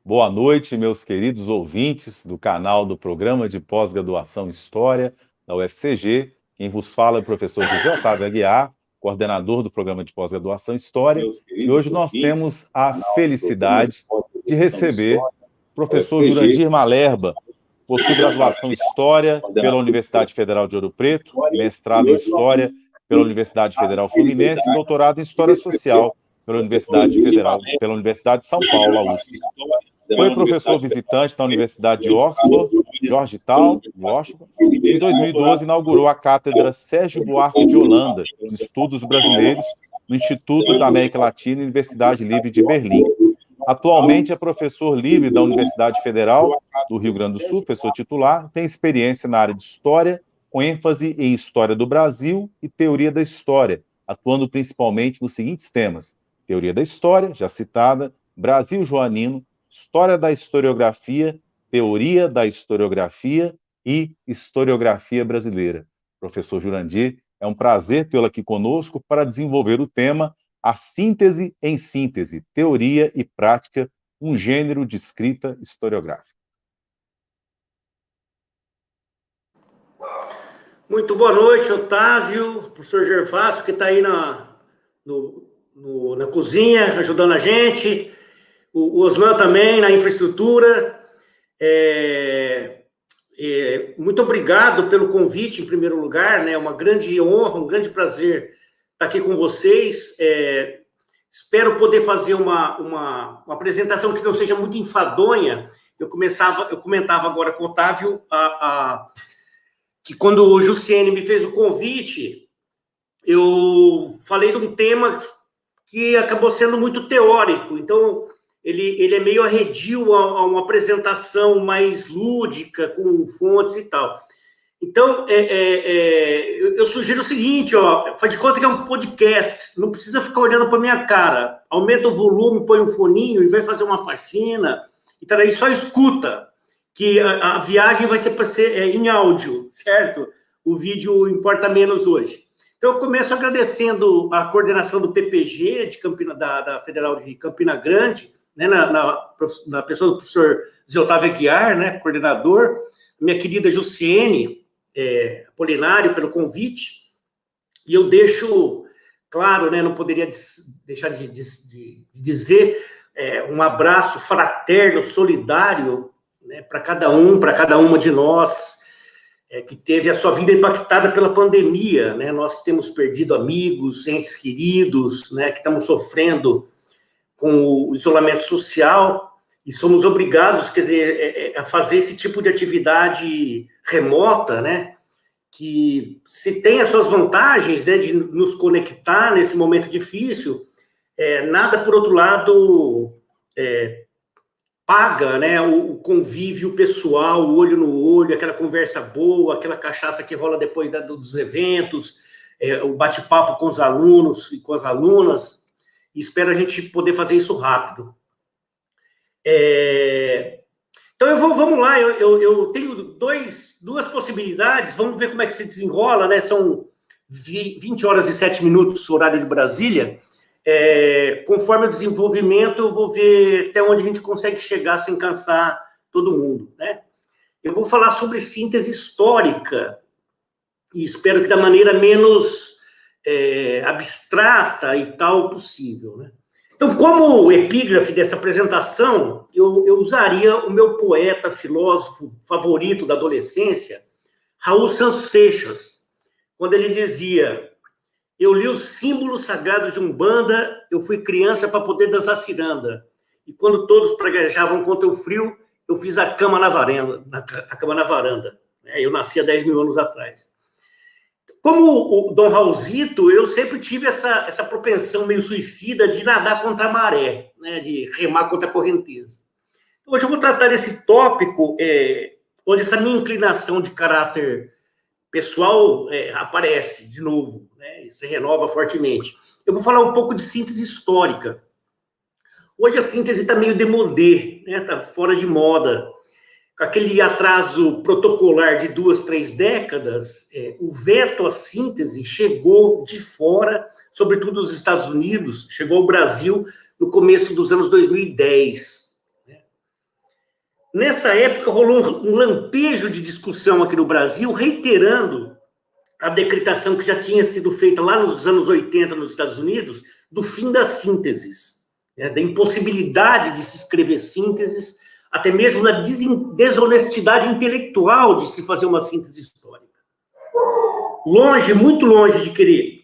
Boa noite, meus queridos ouvintes do canal do Programa de Pós-Graduação História da UFCG. Quem vos fala é o professor José Otávio Aguiar, coordenador do Programa de Pós-Graduação História. E hoje nós temos a felicidade de receber o professor Jurandir Malerba, possui graduação em História pela Universidade Federal de Ouro Preto, mestrado em História pela Universidade Federal Fluminense e doutorado em História Social pela Universidade de São Paulo, a USP. Foi professor visitante na Universidade de Oxford, Georgetown, Washington, e em 2012 inaugurou a Cátedra Sérgio Buarque de Holanda, de Estudos Brasileiros, no Instituto da América Latina e Universidade Livre de Berlim. Atualmente é professor livre da Universidade Federal do Rio Grande do Sul, professor titular, tem experiência na área de História, com ênfase em História do Brasil e Teoria da História, atuando principalmente nos seguintes temas: Teoria da História, já citada, Brasil Joanino, História da Historiografia, Teoria da Historiografia e Historiografia Brasileira. Professor Jurandir, é um prazer tê-lo aqui conosco para desenvolver o tema A Síntese em Síntese, Teoria e Prática, um gênero de escrita historiográfica. Muito boa noite, Otávio, professor Gervásio, que está aí na cozinha, ajudando a gente, o Osman também, na infraestrutura. Muito obrigado pelo convite, em primeiro lugar, né? É uma grande honra, um grande prazer estar aqui com vocês. Espero poder fazer uma apresentação que não seja muito enfadonha. Eu comentava agora com o Otávio que quando o Jussiene me fez o convite, eu falei de um tema que acabou sendo muito teórico, então ele é meio arredio a uma apresentação mais lúdica, com fontes e tal. Então, eu sugiro o seguinte, faz de conta que é um podcast, não precisa ficar olhando para minha cara, aumenta o volume, põe um foninho e vai fazer uma faxina, e aí só escuta, que a viagem vai ser para ser em áudio, certo? O vídeo importa menos hoje. Então, eu começo agradecendo a coordenação do PPG, da Federal de Campina Grande, né, na pessoa do professor Zé Otávio Aguiar, né, coordenador, minha querida Jussiene Apolinário, pelo convite, e eu deixo claro, né, não poderia deixar de dizer um abraço fraterno, solidário, né, para cada uma de nós que teve a sua vida impactada pela pandemia, né? Nós que temos perdido amigos, entes queridos, né, que estamos sofrendo com o isolamento social e somos obrigados, quer dizer, a fazer esse tipo de atividade remota, né, que se tem as suas vantagens, né, de nos conectar nesse momento difícil, nada, por outro lado, paga, né, o convívio pessoal, o olho no olho, aquela conversa boa, aquela cachaça que rola depois dos eventos, o bate-papo com os alunos e com as alunas, e espero a gente poder fazer isso rápido. Então, vamos lá, eu tenho duas possibilidades, vamos ver como é que se desenrola, né, são 20 horas e 7 minutos, horário de Brasília. Conforme o desenvolvimento, eu vou ver até onde a gente consegue chegar sem cansar todo mundo, né? Eu vou falar sobre síntese histórica, e espero que da maneira menos abstrata e tal possível, né? Então, como epígrafe dessa apresentação, eu usaria o meu poeta, filósofo favorito da adolescência, Raul Santos Seixas, quando ele dizia: eu li os símbolos sagrados de Umbanda, eu fui criança para poder dançar ciranda. E quando todos praguejavam contra o frio, eu fiz a cama na varanda. Eu nasci há 10 mil anos atrás. Como o Dom Raulzito, eu sempre tive essa propensão meio suicida de nadar contra a maré, né, de remar contra a correnteza. Então, hoje eu vou tratar desse tópico, onde essa minha inclinação de caráter pessoal aparece de novo, né, e se renova fortemente. Eu vou falar um pouco de síntese histórica. Hoje a síntese está meio démodé, né, está fora de moda. Com aquele atraso protocolar de 2, 3 décadas, o veto à síntese chegou de fora, sobretudo dos Estados Unidos, chegou ao Brasil no começo dos anos 2010. Né? Nessa época, rolou um lampejo de discussão aqui no Brasil, reiterando a decretação que já tinha sido feita lá nos anos 80 nos Estados Unidos, do fim das sínteses, né, da impossibilidade de se escrever sínteses, até mesmo da desonestidade intelectual de se fazer uma síntese histórica. Longe, muito longe de querer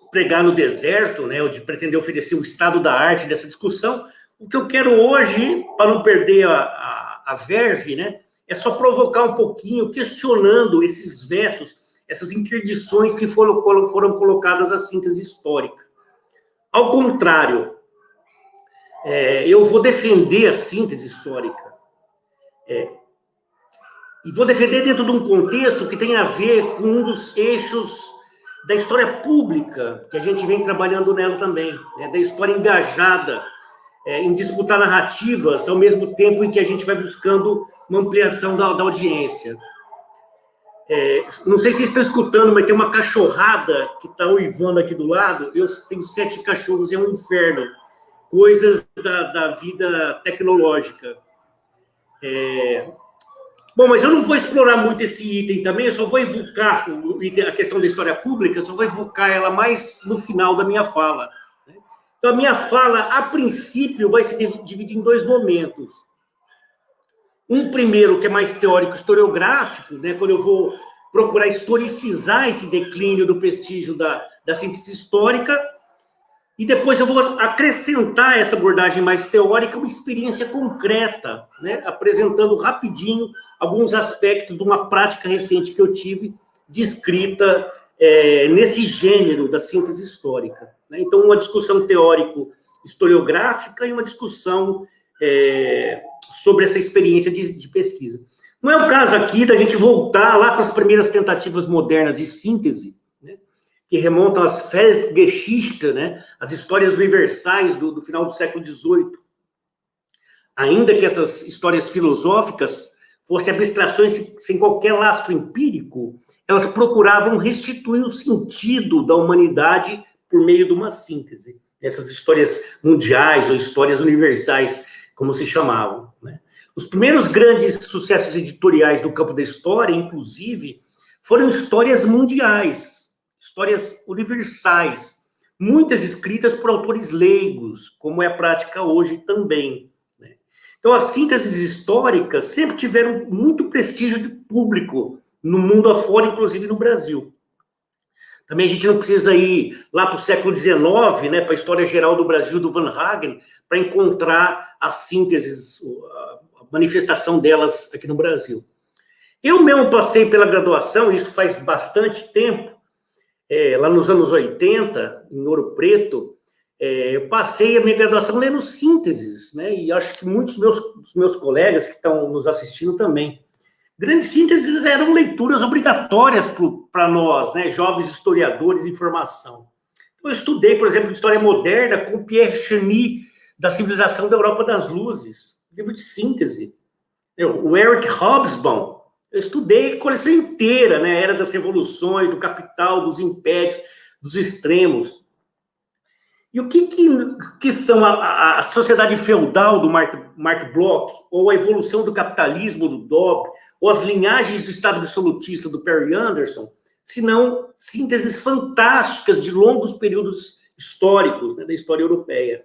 pregar no deserto, né, ou de pretender oferecer o estado da arte dessa discussão, o que eu quero hoje, para não perder a verve, né, é só provocar um pouquinho, questionando esses vetos, essas interdições que foram colocadas à síntese histórica. Ao contrário, eu vou defender a síntese histórica, e vou defender dentro de um contexto que tem a ver com um dos eixos da história pública, que a gente vem trabalhando nela também, né, da história engajada em disputar narrativas, ao mesmo tempo em que a gente vai buscando uma ampliação da audiência. Não sei se vocês estão escutando, mas tem uma cachorrada que está uivando aqui do lado. Eu tenho 7 cachorros, é um inferno. Coisas da vida tecnológica. Bom, mas eu não vou explorar muito esse item também, eu só vou evocar a questão da história pública, eu só vou evocar ela mais no final da minha fala. Então, a minha fala, a princípio, vai se dividir em 2 momentos. Um primeiro, que é mais teórico historiográfico, né, quando eu vou procurar historicizar esse declínio do prestígio da síntese histórica, e depois eu vou acrescentar essa abordagem mais teórica, uma experiência concreta, né, apresentando rapidinho alguns aspectos de uma prática recente que eu tive de escrita nesse gênero da síntese histórica. Né? Então, uma discussão teórico-historiográfica e uma discussão sobre essa experiência de pesquisa. Não é o caso aqui da gente voltar lá para as primeiras tentativas modernas de síntese, né, que remontam às Feldgeschichte, né, as histórias universais do final do século XVIII. Ainda que essas histórias filosóficas fossem abstrações sem qualquer lastro empírico, elas procuravam restituir o sentido da humanidade por meio de uma síntese. Essas histórias mundiais ou histórias universais, como se chamavam, né? Os primeiros grandes sucessos editoriais do campo da história, inclusive, foram histórias mundiais, histórias universais, muitas escritas por autores leigos, como é a prática hoje também, né? Então, as sínteses históricas sempre tiveram muito prestígio de público no mundo afora, inclusive no Brasil. Também a gente não precisa ir lá para o século XIX, né, para a história geral do Brasil, do Van Hagen, para encontrar as sínteses, a manifestação delas aqui no Brasil. Eu mesmo passei pela graduação, isso faz bastante tempo, lá nos anos 80, em Ouro Preto, eu passei a minha graduação lendo sínteses, né, e acho que muitos dos meus colegas que estão nos assistindo também. Grandes sínteses eram leituras obrigatórias para nós, né, jovens historiadores de formação. Então, eu estudei, por exemplo, História Moderna com Pierre Cheny, da Civilização da Europa das Luzes, livro de síntese. O Eric Hobsbawm, eu estudei a coleção inteira, né, Era das Revoluções, do Capital, dos Impérios, dos Extremos. E o que são a sociedade feudal do Mark Bloch, ou a evolução do capitalismo do Dobb, ou as linhagens do Estado absolutista do Perry Anderson, senão sínteses fantásticas de longos períodos históricos, né, da história europeia,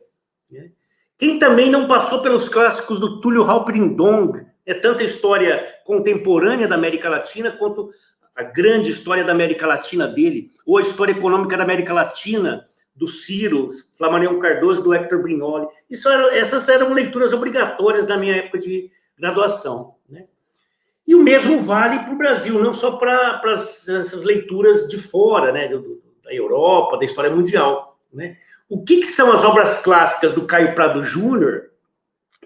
né? Quem também não passou pelos clássicos do Túlio Halperin-Dong, tanto a história contemporânea da América Latina, quanto a grande história da América Latina dele, ou a história econômica da América Latina, do Ciro, Flamarion Cardoso, do Hector Brignoli. Essas eram leituras obrigatórias na minha época de graduação, né? E o mesmo vale para o Brasil, não só para essas leituras de fora, né, da Europa, da história mundial, né? O que são as obras clássicas do Caio Prado Júnior,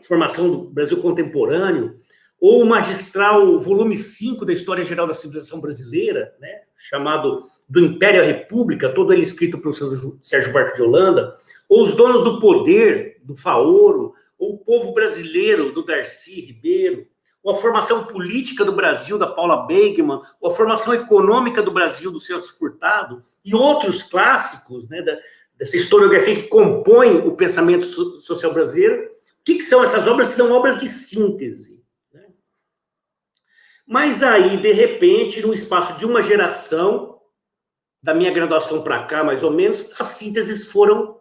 Formação do Brasil Contemporâneo, ou o magistral volume 5 da História Geral da Civilização Brasileira, né, chamado Do Império à República, todo ele escrito pelo Sérgio Buarque de Holanda, ou Os Donos do Poder, do Faoro, ou O Povo Brasileiro, do Darcy Ribeiro, ou A Formação Política do Brasil, da Paula Beigman, ou A Formação Econômica do Brasil, do Celso Furtado, e outros clássicos, né, dessa historiografia que compõe o pensamento social brasileiro. O que são essas obras? São obras de síntese, né? Mas aí, de repente, no espaço de uma geração, da minha graduação para cá, mais ou menos, as sínteses foram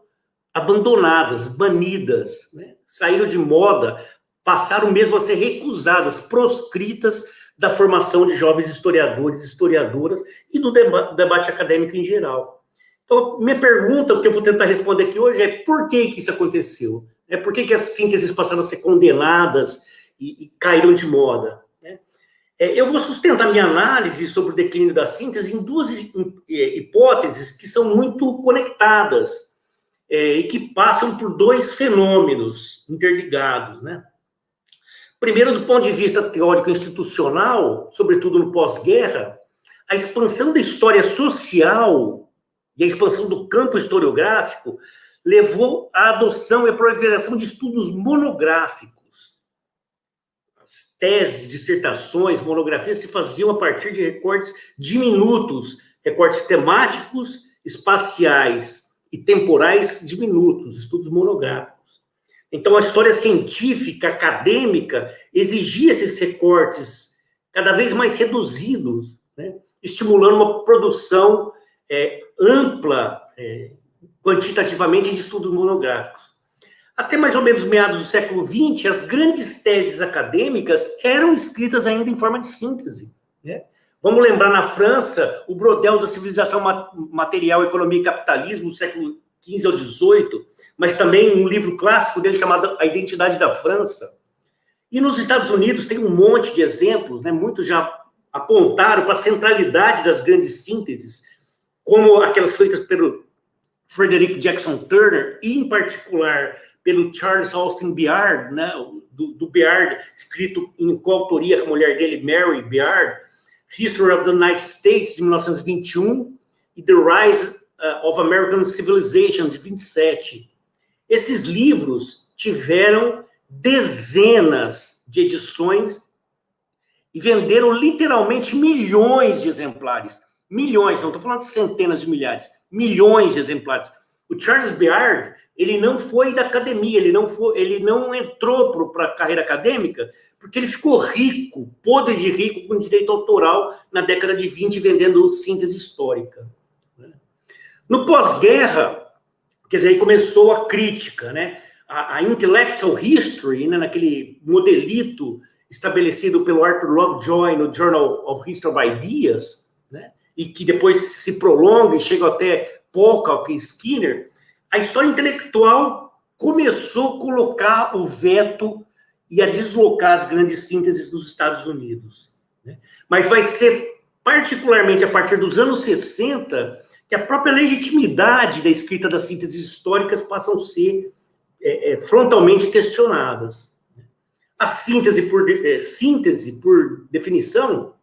abandonadas, banidas, né? Saíram de moda, passaram mesmo a ser recusadas, proscritas da formação de jovens historiadores e historiadoras e do debate acadêmico em geral. Então, minha pergunta, que eu vou tentar responder aqui hoje, é por que isso aconteceu? Por que as sínteses passaram a ser condenadas e caíram de moda? Eu vou sustentar minha análise sobre o declínio da síntese em duas hipóteses que são muito conectadas e que passam por dois fenômenos interligados, né? Primeiro, do ponto de vista teórico institucional, sobretudo no pós-guerra, a expansão da história social e a expansão do campo historiográfico levou à adoção e à proliferação de estudos monográficos. As teses, dissertações, monografias se faziam a partir de recortes diminutos, recortes temáticos, espaciais e temporais diminutos, estudos monográficos. Então, a história científica, acadêmica, exigia esses recortes cada vez mais reduzidos, né? Estimulando uma produção ampla, quantitativamente, de estudos monográficos. Até mais ou menos meados do século XX, as grandes teses acadêmicas eram escritas ainda em forma de síntese, né? Vamos lembrar, na França, o Brodel da Civilização Material, Economia e Capitalismo, do século XV ao XVIII, mas também um livro clássico dele chamado A Identidade da França. E nos Estados Unidos tem um monte de exemplos, né? Muitos já apontaram para a centralidade das grandes sínteses, como aquelas feitas pelo Frederick Jackson Turner, e, em particular, pelo Charles Austin Beard, né? do Beard, escrito em coautoria com a mulher dele, Mary Beard, History of the United States, de 1921, e The Rise of American Civilization, de 27. Esses livros tiveram dezenas de edições e venderam literalmente milhões de exemplares. Milhões, não estou falando de centenas de milhares, milhões de exemplares. O Charles Beard, ele não foi da academia, ele não entrou para a carreira acadêmica, porque ele ficou rico, podre de rico, com direito autoral, na década de 20, vendendo síntese histórica. No pós-guerra, quer dizer, aí começou a crítica, né? A intellectual history, né? Naquele modelito estabelecido pelo Arthur Lovejoy no Journal of History of Ideas, né? E que depois se prolonga e chega até Pocock e Skinner, a história intelectual começou a colocar o veto e a deslocar as grandes sínteses dos Estados Unidos, né? Mas vai ser particularmente a partir dos anos 60 que a própria legitimidade da escrita das sínteses históricas passam a ser frontalmente questionadas. A síntese, por definição,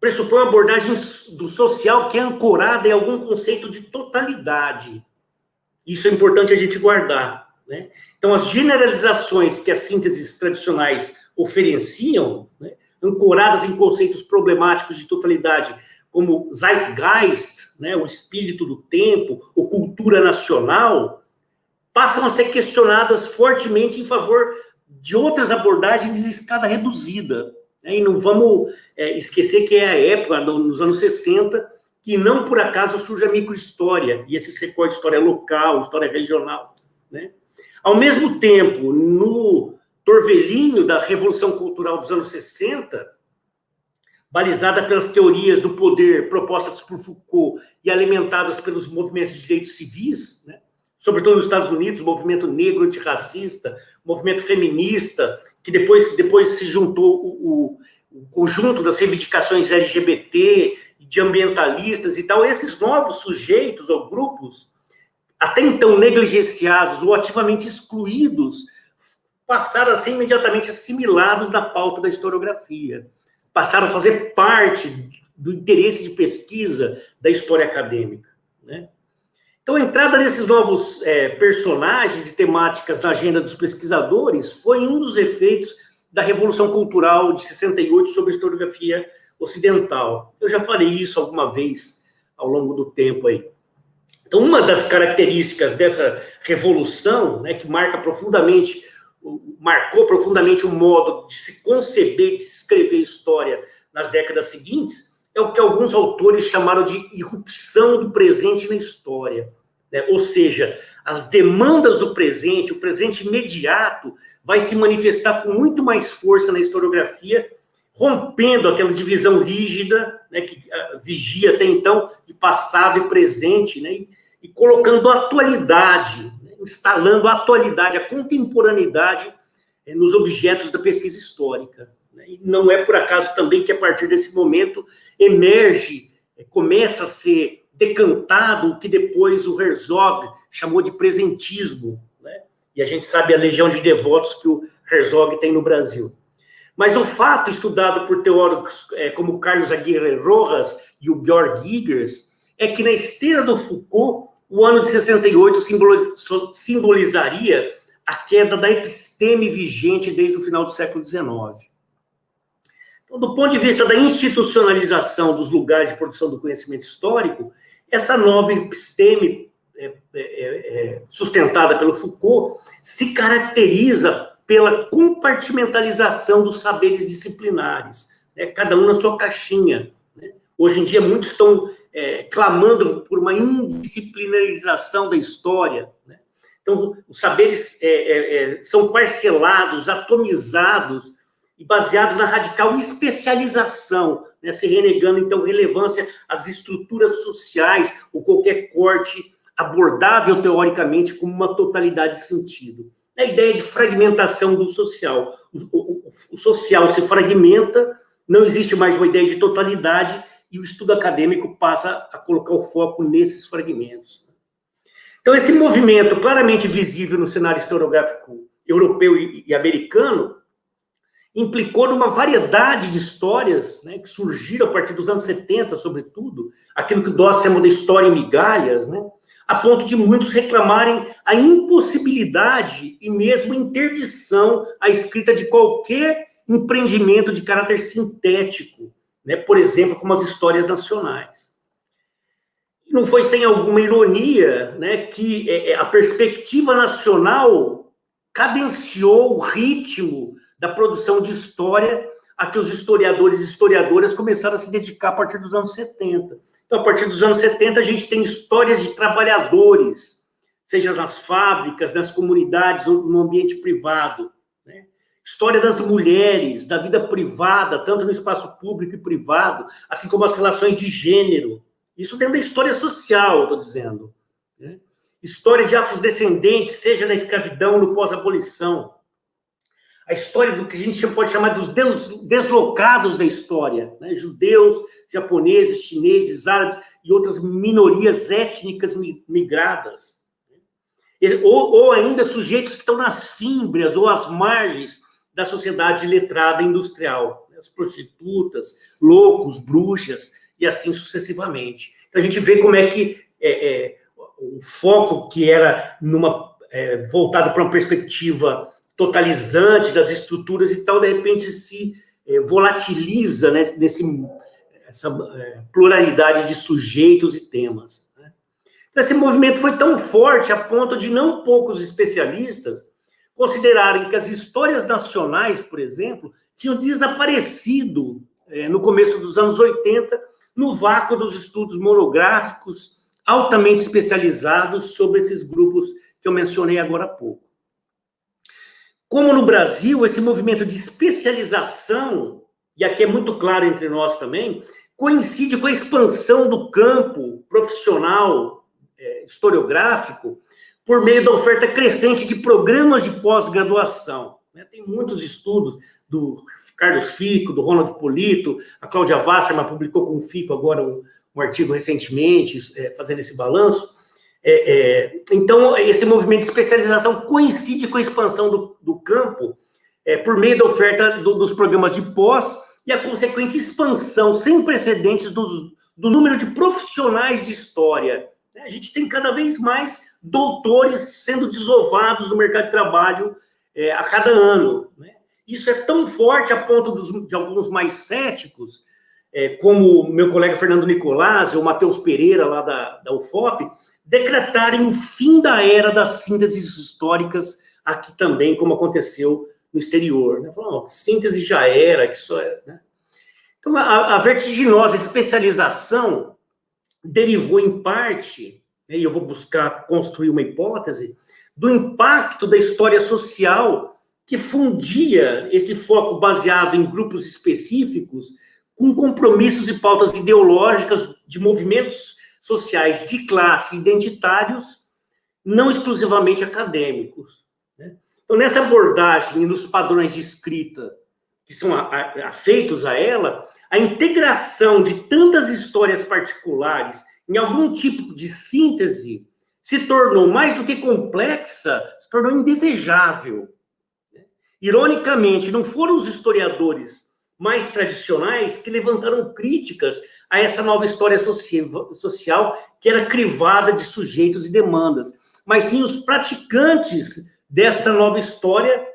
pressupõe uma abordagem do social que é ancorada em algum conceito de totalidade. Isso é importante a gente guardar, né? Então, as generalizações que as sínteses tradicionais ofereciam, né, ancoradas em conceitos problemáticos de totalidade, como Zeitgeist, né, o espírito do tempo, ou cultura nacional, passam a ser questionadas fortemente em favor de outras abordagens de escala reduzida. E não vamos esquecer que é a época, nos anos 60, que não por acaso surge a microhistória, e esse recorte de história local, história regional, né? Ao mesmo tempo, no torvelinho da Revolução Cultural dos anos 60, balizada pelas teorias do poder propostas por Foucault e alimentadas pelos movimentos de direitos civis, né? Sobretudo nos Estados Unidos, o movimento negro antirracista, o movimento feminista, que depois se juntou o conjunto das reivindicações LGBT, de ambientalistas e tal. Esses novos sujeitos ou grupos, até então negligenciados ou ativamente excluídos, passaram a ser imediatamente assimilados na pauta da historiografia, passaram a fazer parte do interesse de pesquisa da história acadêmica, né? Então, a entrada desses novos personagens e temáticas na agenda dos pesquisadores foi um dos efeitos da Revolução Cultural de 68 sobre a historiografia ocidental. Eu já falei isso alguma vez ao longo do tempo aí. Então, uma das características dessa revolução, né, que marca profundamente marcou profundamente o modo de se conceber, de se escrever história nas décadas seguintes, é o que alguns autores chamaram de irrupção do presente na história, né? Ou seja, as demandas do presente, o presente imediato, vai se manifestar com muito mais força na historiografia, rompendo aquela divisão rígida, né, que vigia até então de passado e presente, né, e colocando a atualidade, né, instalando a atualidade, a contemporaneidade nos objetos da pesquisa histórica. Né. E não é por acaso também que a partir desse momento emerge, começa a ser decantado o que depois o Herzog chamou de presentismo, né? E a gente sabe a legião de devotos que o Herzog tem no Brasil. Mas o fato, estudado por teóricos como Carlos Aguirre Rojas e o Georg Igers, é que na esteira do Foucault, o ano de 68 simbolizaria a queda da episteme vigente desde o final do século XIX. Então, do ponto de vista da institucionalização dos lugares de produção do conhecimento histórico, essa nova episteme sustentada pelo Foucault se caracteriza pela compartimentalização dos saberes disciplinares, né? Cada um na sua caixinha. Né? Hoje em dia, muitos estão clamando por uma indisciplinarização da história. Né? Então, os saberes são parcelados, atomizados e baseados na radical especialização, né? Se renegando, então, relevância às estruturas sociais ou qualquer corte abordável, teoricamente, como uma totalidade de sentido. A ideia de fragmentação do social. O social se fragmenta, não existe mais uma ideia de totalidade, e o estudo acadêmico passa a colocar o foco nesses fragmentos. Então, esse movimento claramente visível no cenário historiográfico europeu e americano implicou numa variedade de histórias, né, que surgiram a partir dos anos 70, sobretudo, aquilo que o Doss chama de história em migalhas, né, a ponto de muitos reclamarem a impossibilidade e mesmo interdição à escrita de qualquer empreendimento de caráter sintético, né? Por exemplo, como as histórias nacionais. E não foi sem alguma ironia, né, que a perspectiva nacional cadenciou o ritmo da produção de história a que os historiadores e historiadoras começaram a se dedicar a partir dos anos 70. Então, a partir dos anos 70, a gente tem histórias de trabalhadores, seja nas fábricas, nas comunidades ou no ambiente privado. Né? História das mulheres, da vida privada, tanto no espaço público e privado, assim como as relações de gênero. Isso dentro da história social, eu estou dizendo. Né? História de afrodescendentes, seja na escravidão, no pós-abolição. A história do que a gente pode chamar dos deslocados da história, né? Judeus, japoneses, chineses, árabes e outras minorias étnicas migradas. Ou ainda sujeitos que estão nas fímbrias ou às margens da sociedade letrada industrial. As prostitutas, loucos, bruxas e assim sucessivamente. Então, a gente vê como é que o foco que era voltado para uma perspectiva totalizante das estruturas e tal, de repente se volatiliza, né, essa pluralidade de sujeitos e temas. Né? Então, esse movimento foi tão forte a ponto de não poucos especialistas considerarem que as histórias nacionais, por exemplo, tinham desaparecido no começo dos anos 80, no vácuo dos estudos monográficos altamente especializados sobre esses grupos que eu mencionei agora há pouco. Como no Brasil, esse movimento de especialização, e aqui é muito claro entre nós também, coincide com a expansão do campo profissional historiográfico por meio da oferta crescente de programas de pós-graduação. Tem muitos estudos do Carlos Fico, do Ronald Polito, a Cláudia Wasserman publicou com o Fico agora um artigo recentemente, fazendo esse balanço. Então, esse movimento de especialização coincide com a expansão do campo por meio da oferta dos programas de pós e a consequente expansão sem precedentes do número de profissionais de história. A gente tem cada vez mais doutores sendo desovados no mercado de trabalho a cada ano. Isso é tão forte a ponto de alguns mais céticos, como o meu colega Fernando Nicolás ou o Matheus Pereira, lá da UFOP, decretarem o fim da era das sínteses históricas aqui também, como aconteceu no exterior. Né? Falou, síntese já era, que só é... Né? Então, a vertiginosa especialização derivou, em parte, né, e eu vou buscar construir uma hipótese, do impacto da história social que fundia esse foco baseado em grupos específicos com compromissos e pautas ideológicas de movimentos sociais de classe identitários, não exclusivamente acadêmicos. Né? Então, nessa abordagem e nos padrões de escrita que são afeitos a ela, a integração de tantas histórias particulares em algum tipo de síntese se tornou mais do que complexa, se tornou indesejável. Ironicamente, não foram os historiadores mais tradicionais que levantaram críticas a essa nova história social que era crivada de sujeitos e demandas, mas sim os praticantes dessa nova história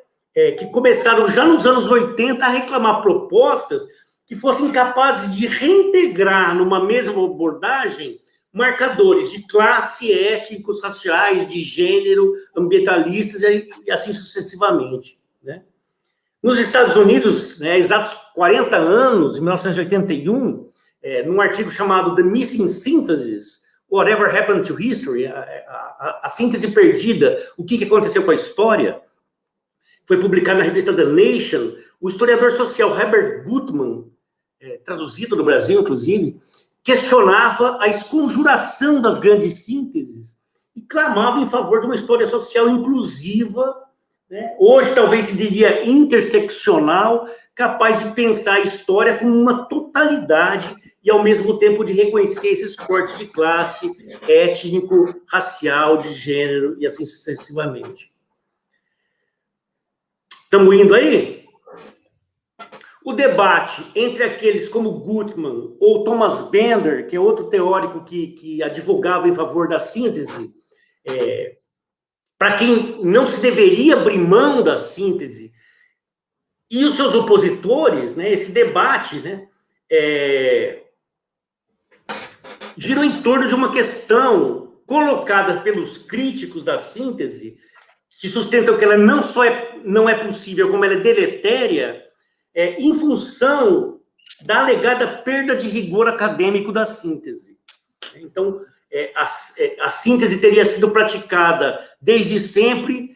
que começaram já nos anos 80 a reclamar propostas que fossem capazes de reintegrar numa mesma abordagem marcadores de classe, étnicos, raciais, de gênero, ambientalistas e assim sucessivamente. Né? Nos Estados Unidos, né, exatos 40 anos, em 1981, num artigo chamado The Missing Synthesis, Whatever Happened to History, a síntese perdida, o que aconteceu com a história, foi publicado na revista The Nation. O historiador social Herbert Gutmann, traduzido no Brasil, inclusive, questionava a esconjuração das grandes sínteses e clamava em favor de uma história social inclusiva, né? Hoje talvez se diria interseccional, capaz de pensar a história como uma totalidade e, ao mesmo tempo, de reconhecer esses cortes de classe, étnico, racial, de gênero e assim sucessivamente. Estamos indo aí? O debate entre aqueles como Gutmann ou Thomas Bender, que é outro teórico que advogava em favor da síntese, para quem não se deveria abrir mão da síntese, e os seus opositores, né, esse debate, né, girou em torno de uma questão colocada pelos críticos da síntese, que sustentam que ela não só não é possível, como ela é deletéria, em função da alegada perda de rigor acadêmico da síntese. Então, a síntese teria sido praticada desde sempre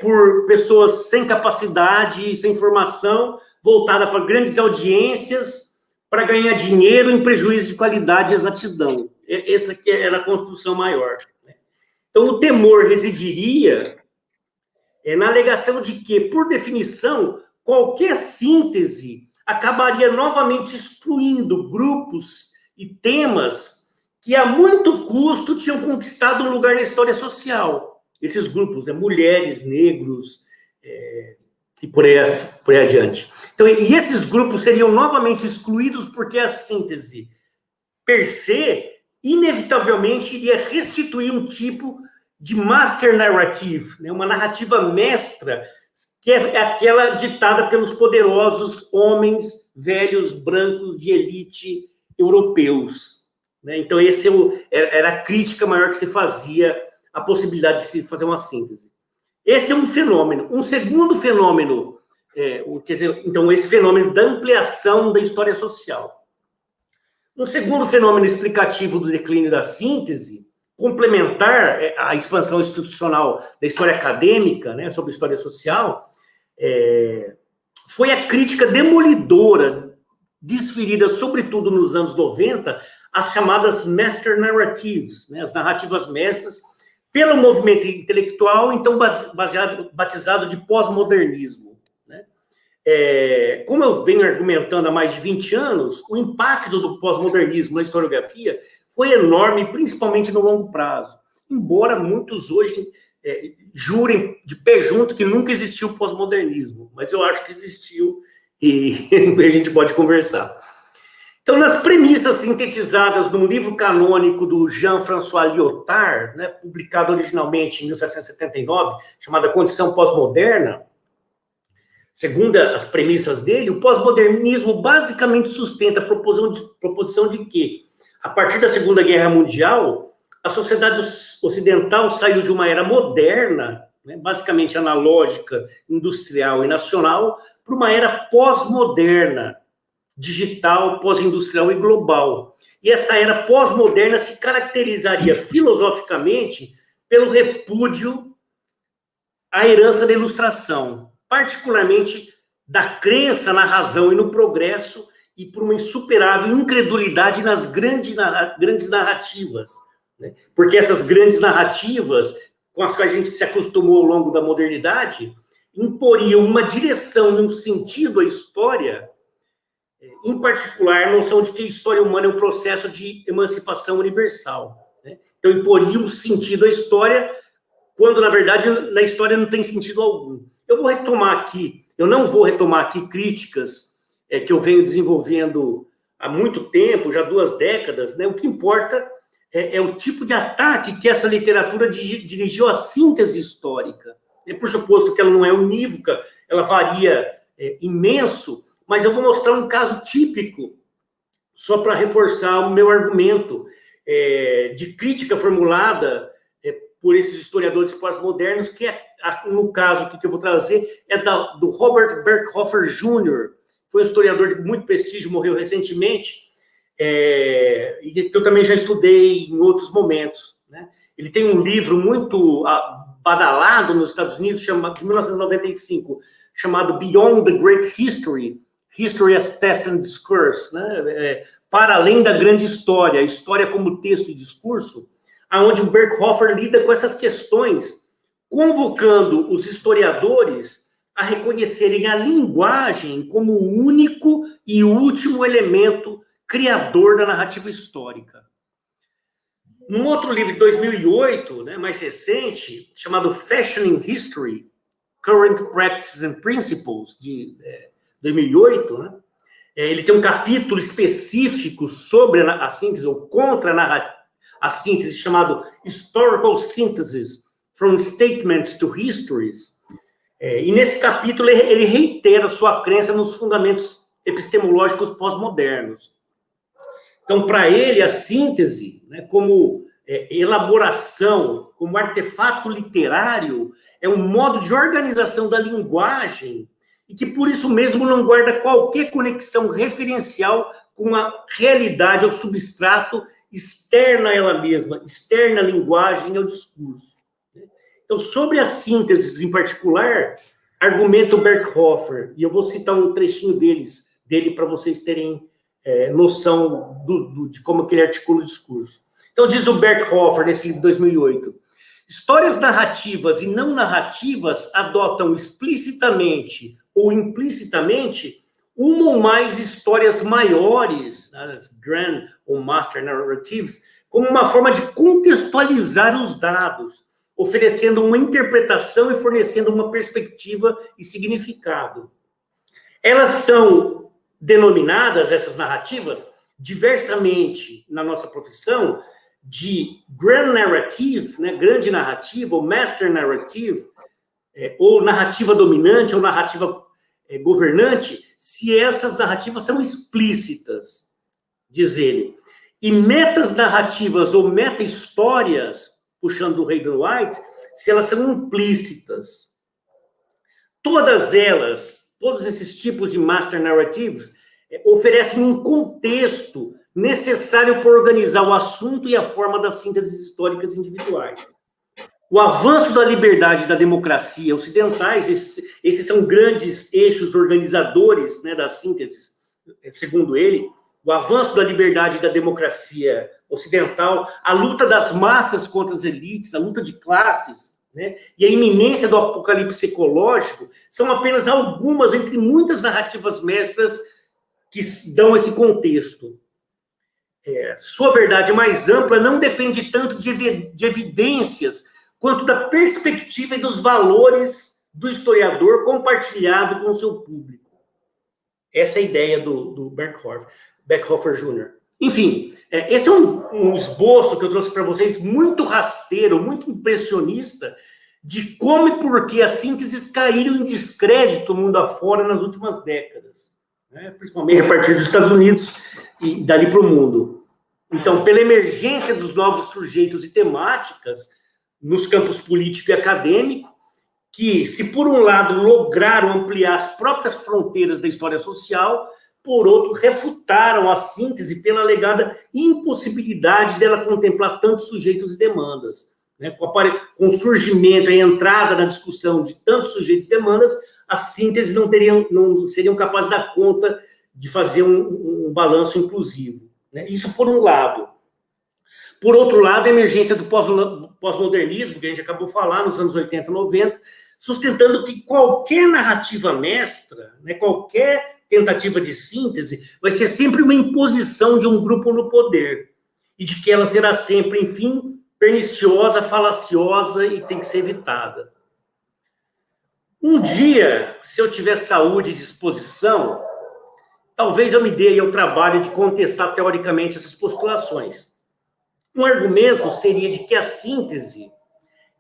por pessoas sem capacidade, sem formação, voltada para grandes audiências, para ganhar dinheiro em prejuízo de qualidade e exatidão. Essa aqui era a construção maior. Então, o temor residiria na alegação de que, por definição, qualquer síntese acabaria novamente excluindo grupos e temas que a muito custo tinham conquistado um lugar na história social. Esses grupos, né, mulheres, negros, e por aí adiante. Então, e esses grupos seriam novamente excluídos porque a síntese, per se, inevitavelmente iria restituir um tipo de master narrative, né, uma narrativa mestra, que é aquela ditada pelos poderosos homens velhos, brancos, de elite europeus. Né? Então, esse era a crítica maior que se fazia à possibilidade de se fazer uma síntese. Esse é um fenômeno. Um segundo fenômeno, então, esse fenômeno da ampliação da história social. Um segundo fenômeno explicativo do declínio da síntese, complementar à expansão institucional da história acadêmica, né, sobre história social, foi a crítica demolidora, desferida sobretudo nos anos 90, as chamadas master narratives, né, as narrativas mestras, pelo movimento intelectual, então batizado de pós-modernismo. Né? Como eu venho argumentando há mais de 20 anos, o impacto do pós-modernismo na historiografia foi enorme, principalmente no longo prazo. Embora muitos hoje jurem de pé junto que nunca existiu pós-modernismo, mas eu acho que existiu e a gente pode conversar. Então, nas premissas sintetizadas num livro canônico do Jean-François Lyotard, né, publicado originalmente em 1779, chamada Condição Pós-Moderna, segundo as premissas dele, o pós-modernismo basicamente sustenta a proposição de que, a partir da Segunda Guerra Mundial, a sociedade ocidental saiu de uma era moderna, né, basicamente analógica, industrial e nacional, para uma era pós-moderna, digital, pós-industrial e global. E essa era pós-moderna se caracterizaria filosoficamente pelo repúdio à herança da ilustração, particularmente da crença na razão e no progresso, e por uma insuperável incredulidade nas grandes narrativas, né? Porque essas grandes narrativas, com as quais a gente se acostumou ao longo da modernidade, imporiam uma direção e um sentido à história, em particular a noção de que a história humana é um processo de emancipação universal, né? Então, imporia um sentido à história, quando, na verdade, na história não tem sentido algum. Eu não vou retomar aqui críticas que eu venho desenvolvendo há muito tempo, já 2 décadas, né? O que importa é o tipo de ataque que essa literatura dirigiu à síntese histórica. Por suposto que ela não é unívoca, ela varia imenso, mas eu vou mostrar um caso típico, só para reforçar o meu argumento de crítica formulada por esses historiadores pós-modernos, que no caso que eu vou trazer, do Robert Berkhofer Jr., foi um historiador de muito prestígio, morreu recentemente, e que eu também já estudei em outros momentos, né? Ele tem um livro muito badalado nos Estados Unidos, de 1995, chamado Beyond the Great History, History as Text and Discourse, né? Para além da grande história, a história como texto e discurso, onde o Berkhofer lida com essas questões, convocando os historiadores a reconhecerem a linguagem como o único e último elemento criador da narrativa histórica. Num outro livro de 2008, né, mais recente, chamado Fashioning History, Current Practices and Principles, de 2008, né, ele tem um capítulo específico sobre a síntese, ou contra a síntese, chamado Historical Synthesis, From Statements to Histories. E nesse capítulo ele reitera sua crença nos fundamentos epistemológicos pós-modernos. Então, para ele, a síntese, né, como elaboração, como artefato literário, é um modo de organização da linguagem e que, por isso mesmo, não guarda qualquer conexão referencial com a realidade ou substrato externa a ela mesma, externa à linguagem e ao discurso. Então, sobre as sínteses em particular, argumenta o Berkhofer, e eu vou citar um trechinho dele para vocês terem noção de como que ele articula o discurso. Então, diz o Berkhofer, nesse livro de 2008, histórias narrativas e não narrativas adotam explicitamente ou implicitamente uma ou mais histórias maiores, as grand ou master narratives, como uma forma de contextualizar os dados, oferecendo uma interpretação e fornecendo uma perspectiva e significado. Elas são denominadas, essas narrativas, diversamente na nossa profissão, de grand narrative, né, grande narrativa, ou master narrative, ou narrativa dominante, ou narrativa governante, se essas narrativas são explícitas, diz ele. E metas narrativas ou meta-histórias, puxando do Hayden White, se elas são implícitas. Todos esses tipos de master narratives oferecem um contexto necessário para organizar o assunto e a forma das sínteses históricas individuais. O avanço da liberdade e da democracia ocidentais, esses são grandes eixos organizadores, né, das sínteses, segundo ele, o avanço da liberdade e da democracia ocidental, a luta das massas contra as elites, a luta de classes, né, e a iminência do apocalipse ecológico são apenas algumas entre muitas narrativas mestras que dão esse contexto. Sua verdade mais ampla não depende tanto de evidências quanto da perspectiva e dos valores do historiador compartilhado com o seu público. Essa é a ideia do Berkhofer Jr. Enfim, esse é um esboço que eu trouxe para vocês muito rasteiro, muito impressionista, de como e por que as sínteses caíram em descrédito mundo afora nas últimas décadas, né? Principalmente a partir dos Estados Unidos e dali para o mundo. Então, pela emergência dos novos sujeitos e temáticas nos campos político e acadêmico, que, se por um lado lograram ampliar as próprias fronteiras da história social, por outro, refutaram a síntese pela alegada impossibilidade dela contemplar tantos sujeitos e demandas. Né? Com o surgimento e a entrada na discussão de tantos sujeitos e demandas, as sínteses não seriam capazes de dar conta de fazer um balanço inclusivo. Né? Isso por um lado. Por outro lado, a emergência do pós-modernismo, que a gente acabou de falar nos anos 80 e 90, sustentando que qualquer narrativa mestra, né, qualquer tentativa de síntese, vai ser sempre uma imposição de um grupo no poder, e de que ela será sempre, enfim, perniciosa, falaciosa e tem que ser evitada. Um dia, se eu tiver saúde e disposição, talvez eu me dê ao trabalho de contestar teoricamente essas postulações. Um argumento seria de que a síntese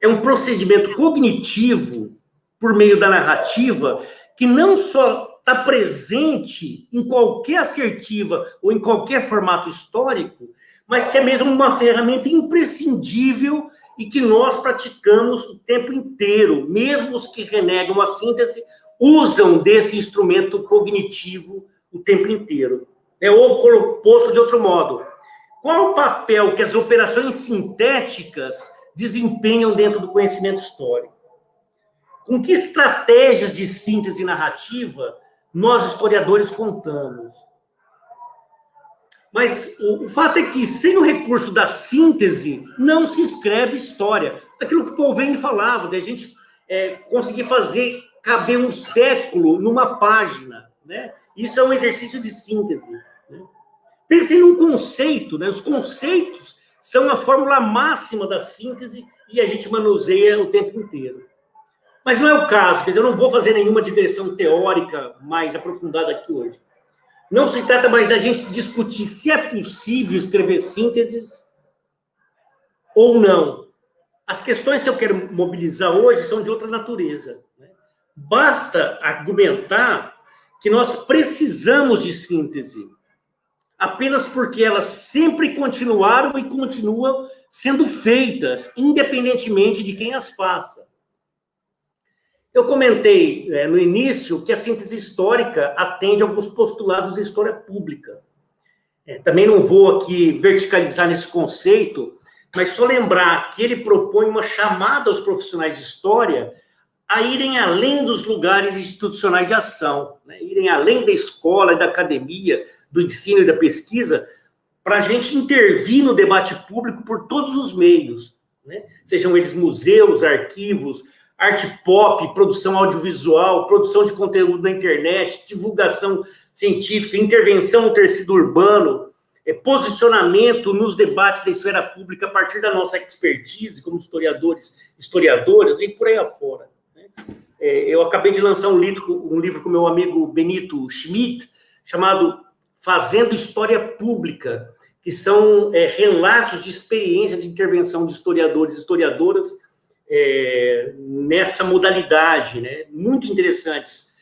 é um procedimento cognitivo por meio da narrativa que não só está presente em qualquer assertiva ou em qualquer formato histórico, mas que é mesmo uma ferramenta imprescindível e que nós praticamos o tempo inteiro. Mesmo os que renegam a síntese usam desse instrumento cognitivo o tempo inteiro. Ou posto de outro modo, qual o papel que as operações sintéticas desempenham dentro do conhecimento histórico? Com que estratégias de síntese narrativa nós, historiadores, contamos? Mas o fato é que, sem o recurso da síntese, não se escreve história. Aquilo que o Polveni falava, de a gente conseguir fazer caber um século numa página, né? Isso é um exercício de síntese. Né? Pensem num conceito, né? Os conceitos são a fórmula máxima da síntese e a gente manuseia o tempo inteiro. Mas não é o caso, quer dizer, eu não vou fazer nenhuma digressão teórica mais aprofundada aqui hoje. Não se trata mais da gente discutir se é possível escrever sínteses ou não. As questões que eu quero mobilizar hoje são de outra natureza. Né? Basta argumentar que nós precisamos de síntese, apenas porque elas sempre continuaram e continuam sendo feitas, independentemente de quem as faça. Eu comentei no início que a síntese histórica atende a alguns postulados da história pública. Também não vou aqui verticalizar nesse conceito, mas só lembrar que ele propõe uma chamada aos profissionais de história a irem além dos lugares institucionais de ação, né? Irem além da escola e da academia, do ensino e da pesquisa, para a gente intervir no debate público por todos os meios, né? Sejam eles museus, arquivos, arte pop, produção audiovisual, produção de conteúdo na internet, divulgação científica, intervenção no tecido urbano, posicionamento nos debates da esfera pública a partir da nossa expertise como historiadores, historiadoras e por aí afora. Né? Eu acabei de lançar um livro com meu amigo Benito Schmidt, chamado Fazendo História Pública, que são relatos de experiência de intervenção de historiadores e historiadoras nessa modalidade, né? Muito interessantes.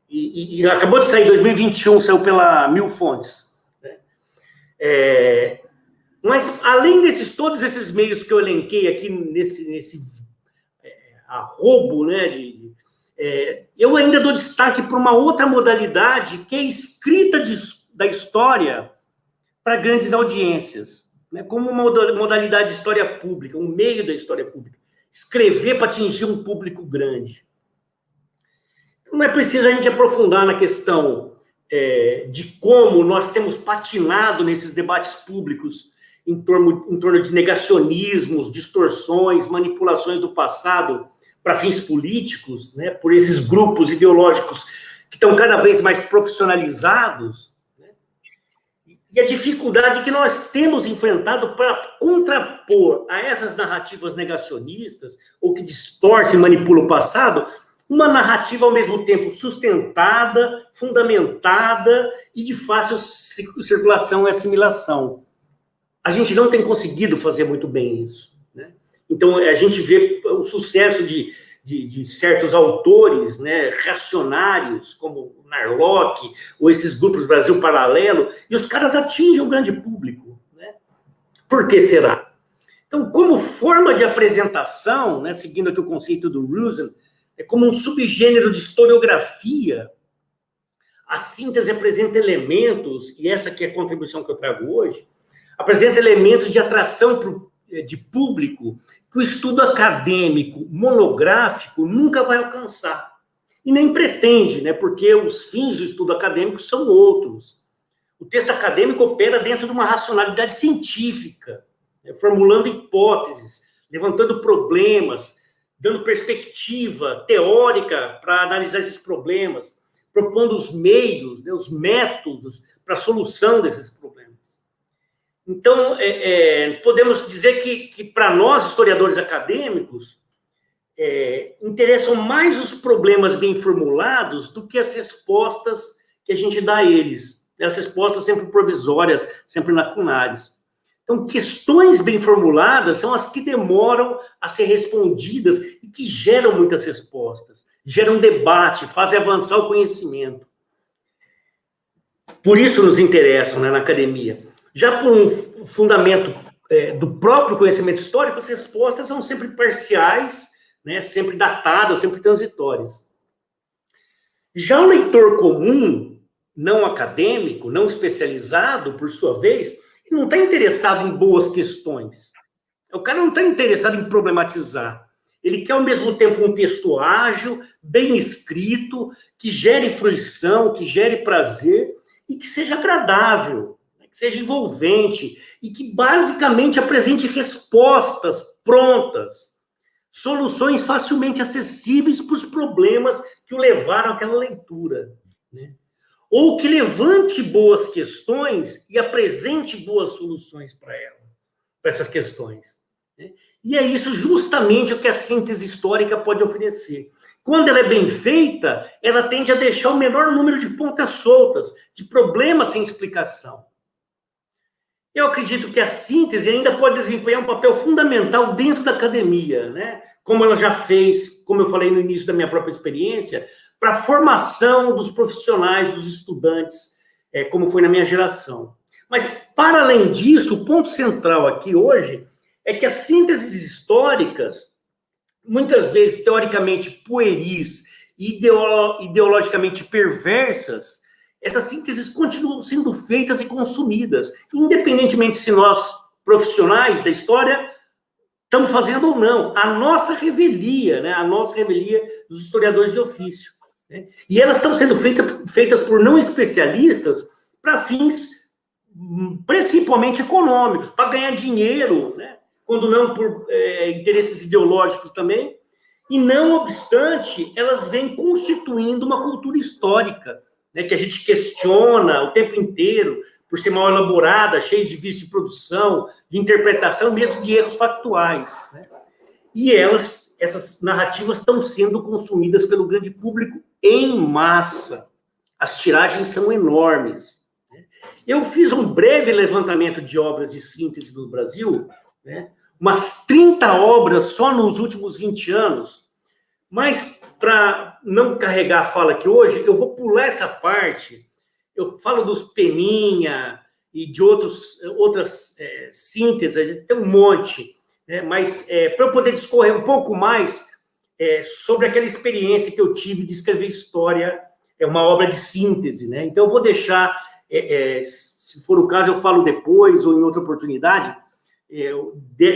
E acabou de sair em 2021, saiu pela Mil Fontes. Né? Mas, além todos esses meios que eu elenquei aqui nesse arrobo, né, eu ainda dou destaque para uma outra modalidade, que é a escrita da história para grandes audiências. Como uma modalidade de história pública, um meio da história pública. Escrever para atingir um público grande. Não é preciso a gente aprofundar na questão de como nós temos patinado nesses debates públicos em torno de negacionismos, distorções, manipulações do passado para fins políticos, né, por esses grupos ideológicos que estão cada vez mais profissionalizados. E a dificuldade que nós temos enfrentado para contrapor a essas narrativas negacionistas, ou que distorcem e manipulam o passado, uma narrativa ao mesmo tempo sustentada, fundamentada e de fácil circulação e assimilação. A gente não tem conseguido fazer muito bem isso. Né? Então, a gente vê o sucesso de certos autores, né, reacionários, como Narlock, ou esses grupos Brasil Paralelo, e os caras atingem um grande público. Né? Por que será? Então, Então, como forma de apresentação, né, seguindo aqui o conceito do Rosen, é como um subgênero de historiografia, a síntese apresenta elementos, e essa aqui é a contribuição que eu trago hoje, apresenta elementos de atração de público que o estudo acadêmico monográfico nunca vai alcançar. E nem pretende, né, porque os fins do estudo acadêmico são outros. O texto acadêmico opera dentro de uma racionalidade científica, né, formulando hipóteses, levantando problemas, dando perspectiva teórica para analisar esses problemas, propondo os meios, né, os métodos para a solução desses problemas. Então, podemos dizer que para nós, historiadores acadêmicos, interessam mais os problemas bem formulados do que as respostas que a gente dá a eles. As respostas sempre provisórias, sempre lacunares. Então, questões bem formuladas são as que demoram a ser respondidas e que geram muitas respostas, geram debate, fazem avançar o conhecimento. Por isso nos interessam, né, na academia. Já por um fundamento do próprio conhecimento histórico, as respostas são sempre parciais, né, sempre datadas, sempre transitórias. Já o leitor comum, não acadêmico, não especializado, por sua vez, ele não está interessado em boas questões. O cara não está interessado em problematizar. Ele quer, ao mesmo tempo, um texto ágil, bem escrito, que gere fruição, que gere prazer e que seja agradável, que seja envolvente e que, basicamente, apresente respostas prontas, soluções facilmente acessíveis para os problemas que o levaram àquela leitura, né? Ou que levante boas questões e apresente boas soluções para essas questões, né? E é isso justamente o que a síntese histórica pode oferecer. Quando ela é bem feita, ela tende a deixar o menor número de pontas soltas, de problemas sem explicação. Eu acredito que a síntese ainda pode desempenhar um papel fundamental dentro da academia, né? Como ela já fez, como eu falei no início da minha própria experiência, para a formação dos profissionais, dos estudantes, como foi na minha geração. Mas, para além disso, o ponto central aqui hoje é que as sínteses históricas, muitas vezes teoricamente pueris e ideologicamente perversas, essas sínteses continuam sendo feitas e consumidas, independentemente se nós, profissionais da história, estamos fazendo ou não. A nossa revelia, né? A nossa revelia dos historiadores de ofício, né? E elas estão sendo feitas por não especialistas para fins principalmente econômicos, para ganhar dinheiro, né? Quando não por interesses ideológicos também. E, não obstante, elas vêm constituindo uma cultura histórica, né, que a gente questiona o tempo inteiro, por ser mal elaborada, cheia de vícios de produção, de interpretação, mesmo de erros factuais, né? E essas narrativas estão sendo consumidas pelo grande público em massa. As tiragens são enormes, né? Eu fiz um breve levantamento de obras de síntese no Brasil, né? Umas 30 obras só nos últimos 20 anos, mas para não carregar a fala aqui hoje, eu vou pular essa parte. Eu falo dos Peninha e de outras sínteses, tem um monte, né? Mas para eu poder discorrer um pouco mais sobre aquela experiência que eu tive de escrever história, uma obra de síntese, né? Então eu vou deixar, se for o caso, eu falo depois ou em outra oportunidade,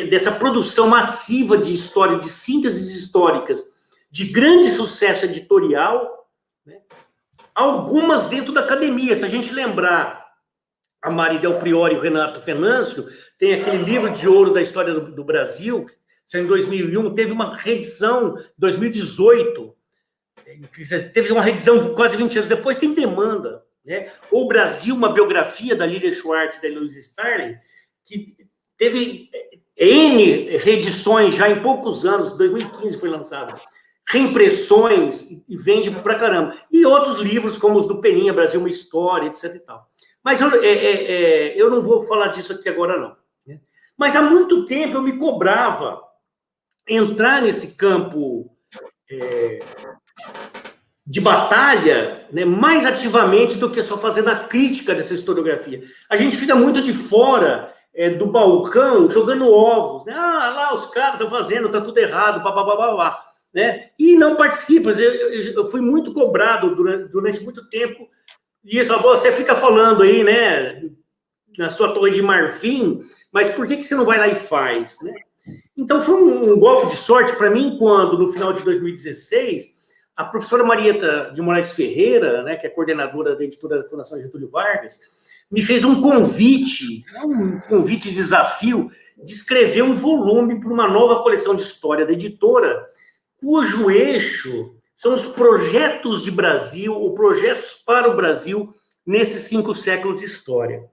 dessa produção massiva de história, de sínteses históricas, de grande sucesso editorial, né? Algumas dentro da academia. Se a gente lembrar a Mari Del Priori e o Renato Venâncio, tem aquele livro de ouro da história do Brasil, saiu em 2001, teve uma reedição em 2018, teve uma reedição quase 20 anos depois, tem demanda, né? O Brasil, uma biografia da Lilia Schwartz e da Louise Starling, que teve N reedições já em poucos anos, 2015 foi lançado, reimpressões, e vende pra caramba. E outros livros, como os do Peninha, Brasil, uma História, etc e tal. Mas eu não vou falar disso aqui agora, não, né? Mas há muito tempo eu me cobrava entrar nesse campo de batalha, né, mais ativamente do que só fazendo a crítica dessa historiografia. A gente fica muito de fora do balcão jogando ovos, né? Ah, lá os caras estão fazendo, tá tudo errado, babá, né? E não participa. Eu fui muito cobrado durante muito tempo. E isso, você fica falando aí, né, na sua torre de marfim, mas por que você não vai lá e faz, né? Então, foi um golpe de sorte para mim quando, no final de 2016, a professora Marieta de Moraes Ferreira, né, que é coordenadora da editora da Fundação Getúlio Vargas, me fez um convite desafio, de escrever um volume para uma nova coleção de história da editora, cujo eixo são os projetos de Brasil, ou projetos para o Brasil, nesses 5 séculos de história.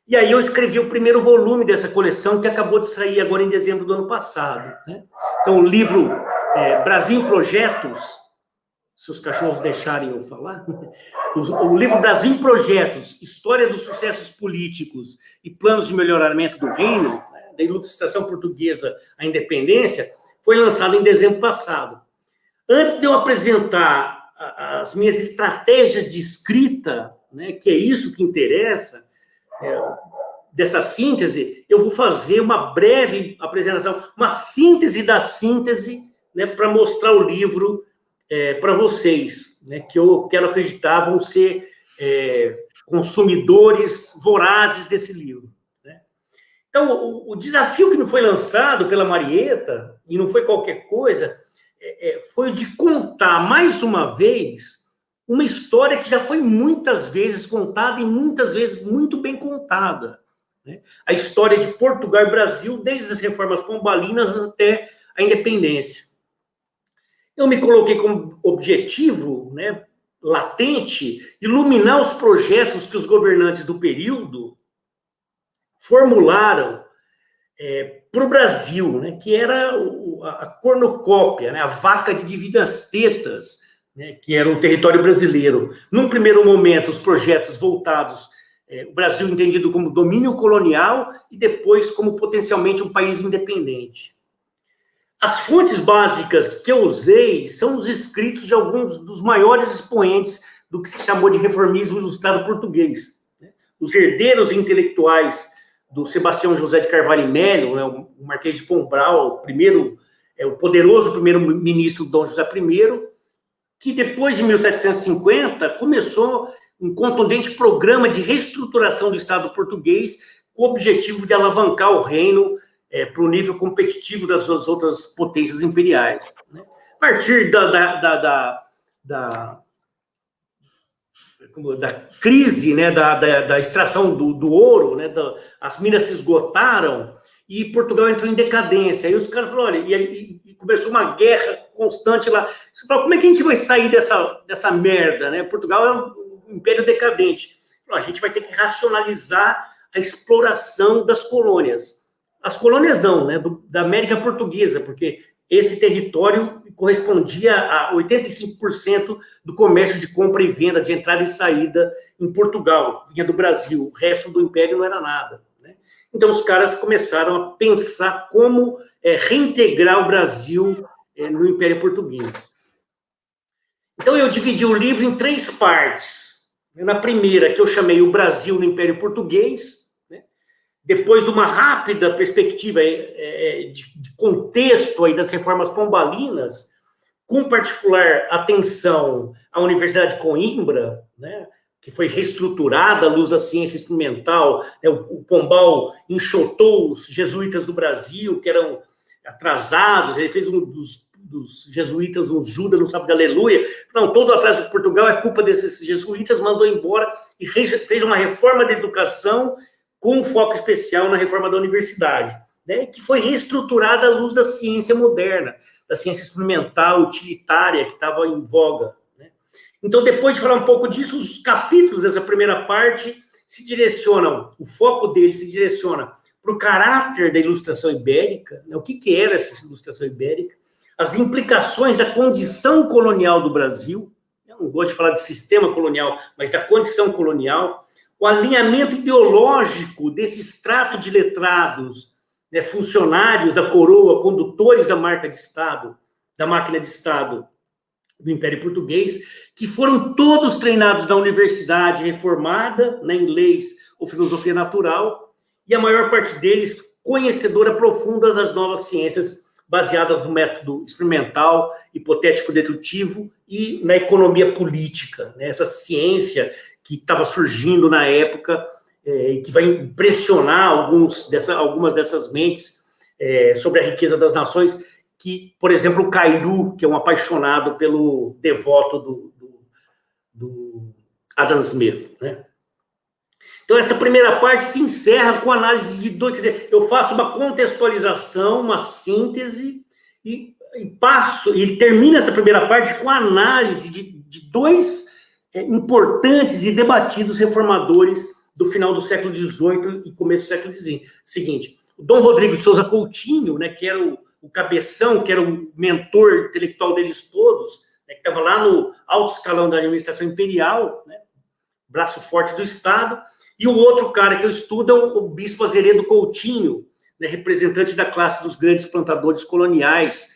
E aí eu escrevi o primeiro volume dessa coleção, que acabou de sair agora em dezembro do ano passado, né? Então, o livro Brasil em Projetos, se os cachorros deixarem eu falar, o livro Brasil em Projetos, História dos Sucessos Políticos e Planos de Melhoramento do Reino, né, da ilustração portuguesa à independência, foi lançado em dezembro passado. Antes de eu apresentar as minhas estratégias de escrita, né, que é isso que interessa, dessa síntese, eu vou fazer uma breve apresentação, uma síntese da síntese, né, para mostrar o livro para vocês, né, que eu quero acreditar vão ser consumidores vorazes desse livro, né? Então, o desafio que me foi lançado pela Marieta, e não foi qualquer coisa, foi de contar mais uma vez uma história que já foi muitas vezes contada e muitas vezes muito bem contada, né? A história de Portugal e Brasil, desde as reformas pombalinas até a independência. Eu me coloquei como objetivo, né, latente, iluminar os projetos que os governantes do período formularam para o Brasil, né, que era a cornucópia, né, a vaca de dividir as tetas, né, que era o território brasileiro. Num primeiro momento, os projetos voltados, o Brasil entendido como domínio colonial e depois como potencialmente um país independente. As fontes básicas que eu usei são os escritos de alguns dos maiores expoentes do que se chamou de reformismo ilustrado português, né? Os herdeiros intelectuais do Sebastião José de Carvalho e Melo, né, o Marquês de Pombal, o poderoso primeiro-ministro Dom José I, que depois de 1750 começou um contundente programa de reestruturação do Estado português com o objetivo de alavancar o reino para o nível competitivo das outras potências imperiais, né? A partir da crise, né, da extração do ouro, né, as minas se esgotaram e Portugal entrou em decadência. Aí os caras falaram, olha, e começou uma guerra constante lá. Você fala, como é que a gente vai sair dessa merda, né? Portugal é um império decadente. A gente vai ter que racionalizar a exploração das colônias. As colônias não, né, da América Portuguesa, porque esse território correspondia a 85% do comércio de compra e venda, de entrada e saída em Portugal, vinha do Brasil, o resto do império não era nada, né? Então os caras começaram a pensar como reintegrar o Brasil no Império Português. Então eu dividi o livro em 3 partes. Na primeira, que eu chamei O Brasil no Império Português, depois de uma rápida perspectiva de contexto aí das reformas pombalinas, com particular atenção à Universidade de Coimbra, né, que foi reestruturada à luz da ciência instrumental, né, o Pombal enxotou os jesuítas do Brasil, que eram atrasados, ele fez dos jesuítas um Judas, não sabe de aleluia, não, todo o atraso de Portugal é culpa desses jesuítas, mandou embora e fez uma reforma da educação com um foco especial na reforma da universidade, né, que foi reestruturada à luz da ciência moderna, da ciência experimental, utilitária, que estava em voga, né? Então, depois de falar um pouco disso, os capítulos dessa primeira parte o foco deles se direciona para o caráter da ilustração ibérica, né, o que era essa ilustração ibérica, as implicações da condição colonial do Brasil, eu não gosto de falar de sistema colonial, mas da condição colonial, o alinhamento ideológico desse extrato de letrados, né, funcionários da coroa, condutores da máquina de Estado do Império Português, que foram todos treinados na universidade reformada, né, em leis ou filosofia natural, e a maior parte deles conhecedora profunda das novas ciências baseadas no método experimental, hipotético-dedutivo e na economia política, né? Essa ciência que estava surgindo na época e que vai impressionar algumas dessas mentes sobre a riqueza das nações, que, por exemplo, o Cairu, que é um apaixonado pelo devoto do Adam Smith, né? Então, essa primeira parte se encerra com análise de dois, quer dizer, eu faço uma contextualização, uma síntese, e termina essa primeira parte com a análise de dois importantes e debatidos reformadores do final do século XVIII e começo do século seguinte. O Dom Rodrigo de Souza Coutinho, né, que era o cabeção, que era o mentor intelectual deles todos, né, que estava lá no alto escalão da administração imperial, né, braço forte do Estado, e o outro cara que eu estudo é o Bispo Azeredo Coutinho, né, representante da classe dos grandes plantadores coloniais,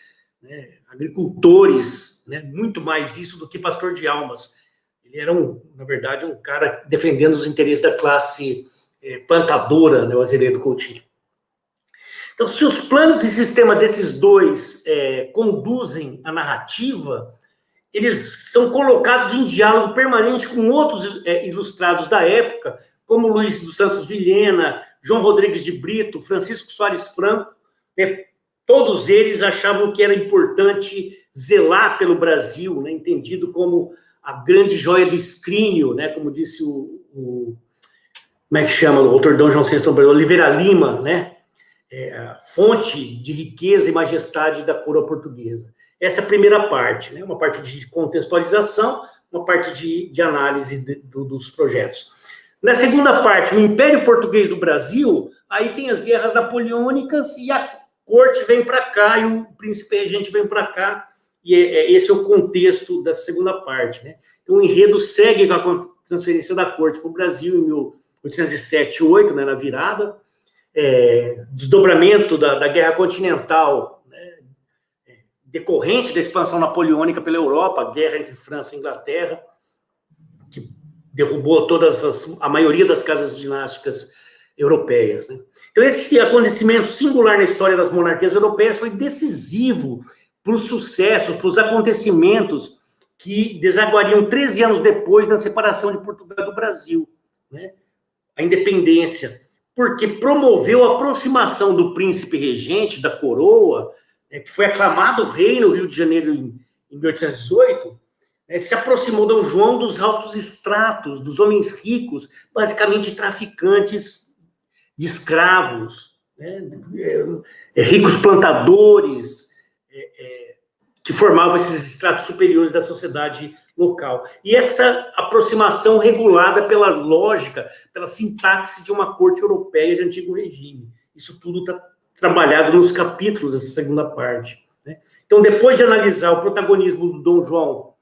né, agricultores, né, muito mais isso do que pastor de almas. Ele era, na verdade, um cara defendendo os interesses da classe plantadora, né, o Azeredo Coutinho. Então, se os planos e sistema desses dois conduzem a narrativa, eles são colocados em diálogo permanente com outros ilustrados da época, como Luiz dos Santos Vilhena, João Rodrigues de Brito, Francisco Soares Franco, né? Todos eles achavam que era importante zelar pelo Brasil, né? Entendido como a grande joia do escrínio, né? Como disse como é que chama, o autor Dom João VI Oliveira Lima, né? A fonte de riqueza e majestade da coroa portuguesa. Essa é a primeira parte, né? Uma parte de contextualização, uma parte de análise dos projetos. Na segunda parte, o Império Português do Brasil, aí tem as guerras napoleônicas e a corte vem para cá e o príncipe regente vem para cá, e esse é o contexto da segunda parte, né? Então, o enredo segue com a transferência da corte para o Brasil em 1807 e 1808, né, na virada, desdobramento da Guerra Continental, né, decorrente da expansão napoleônica pela Europa, a guerra entre França e Inglaterra, que derrubou a maioria das casas dinásticas europeias, né? Então, esse acontecimento singular na história das monarquias europeias foi decisivo para o sucesso, para os acontecimentos que desaguariam 13 anos depois na separação de Portugal do Brasil, né? A independência, porque promoveu a aproximação do príncipe regente, da coroa, que foi aclamado rei no Rio de Janeiro em 1818, se aproximou Dom João dos altos estratos, dos homens ricos, basicamente traficantes de escravos, né? Ricos plantadores, que formavam esses estratos superiores da sociedade local. E essa aproximação regulada pela lógica, pela sintaxe de uma corte europeia de antigo regime. Isso tudo está trabalhado nos capítulos dessa segunda parte, né? Então, depois de analisar o protagonismo do Dom João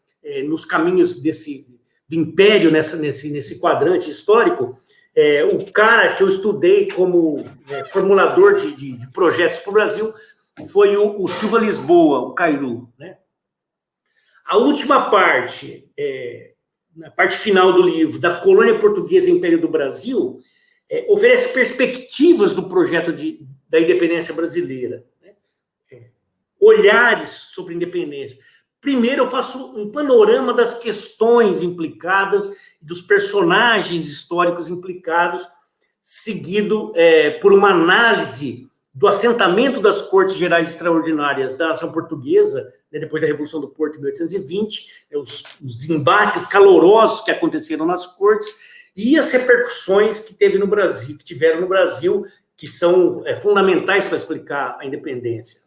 nos caminhos do Império, nesse quadrante histórico, o cara que eu estudei como formulador de projetos para o Brasil foi o Silva Lisboa, o Cairu, né? A última parte, na parte final do livro, da colônia portuguesa e Império do Brasil, oferece perspectivas do projeto da independência brasileira, né? Olhares sobre a independência. Primeiro, eu faço um panorama das questões implicadas, dos personagens históricos implicados, seguido por uma análise do assentamento das Cortes Gerais Extraordinárias da nação portuguesa, né, depois da Revolução do Porto em 1820, os embates calorosos que aconteceram nas Cortes e as repercussões que tiveram no Brasil, que são fundamentais para explicar a independência,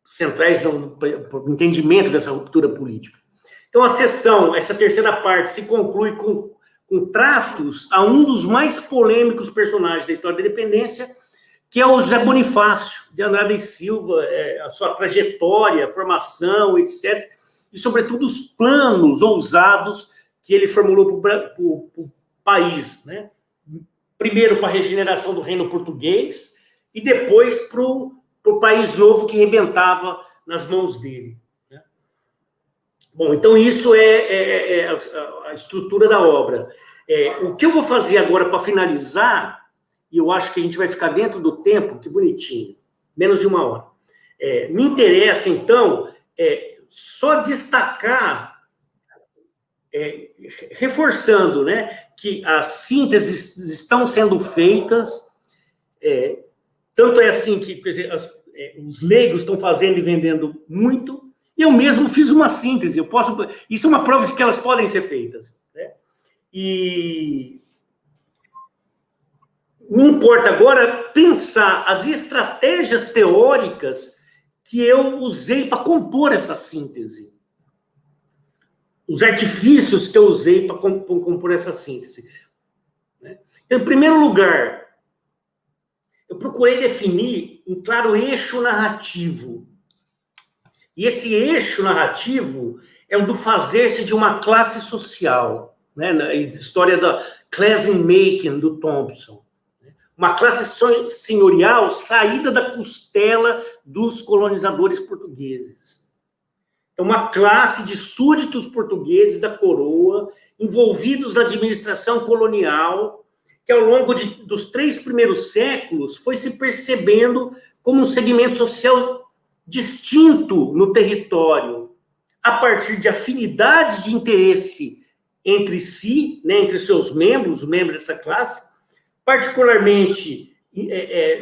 centrais no entendimento dessa ruptura política. Então, essa terceira parte, se conclui com tratos a um dos mais polêmicos personagens da história da independência, que é o José Bonifácio de Andrade e Silva, a sua trajetória, a formação, etc., e, sobretudo, os planos ousados que ele formulou para o país, né? Primeiro para a regeneração do reino português e depois para o país novo que rebentava nas mãos dele, né? Bom, então isso é a estrutura da obra. O que eu vou fazer agora para finalizar e eu acho que a gente vai ficar dentro do tempo, que bonitinho, menos de 1 hora. Me interessa, então, só destacar, reforçando, né, que as sínteses estão sendo feitas, tanto é assim que, quer dizer, os leigos estão fazendo e vendendo muito, e eu mesmo fiz uma síntese, isso é uma prova de que elas podem ser feitas, né? E me importa agora pensar as estratégias teóricas que eu usei para compor essa síntese. Os artifícios que eu usei para compor essa síntese. Então, em primeiro lugar, eu procurei definir um claro eixo narrativo. E esse eixo narrativo é o do fazer-se de uma classe social, né? Na história da class-making do Thompson. Uma classe senhorial saída da costela dos colonizadores portugueses. É uma classe de súditos portugueses da coroa, envolvidos na administração colonial, que ao longo dos 3 primeiros séculos foi se percebendo como um segmento social distinto no território, a partir de afinidades de interesse entre si, né, entre seus membros, os membros dessa classe, particularmente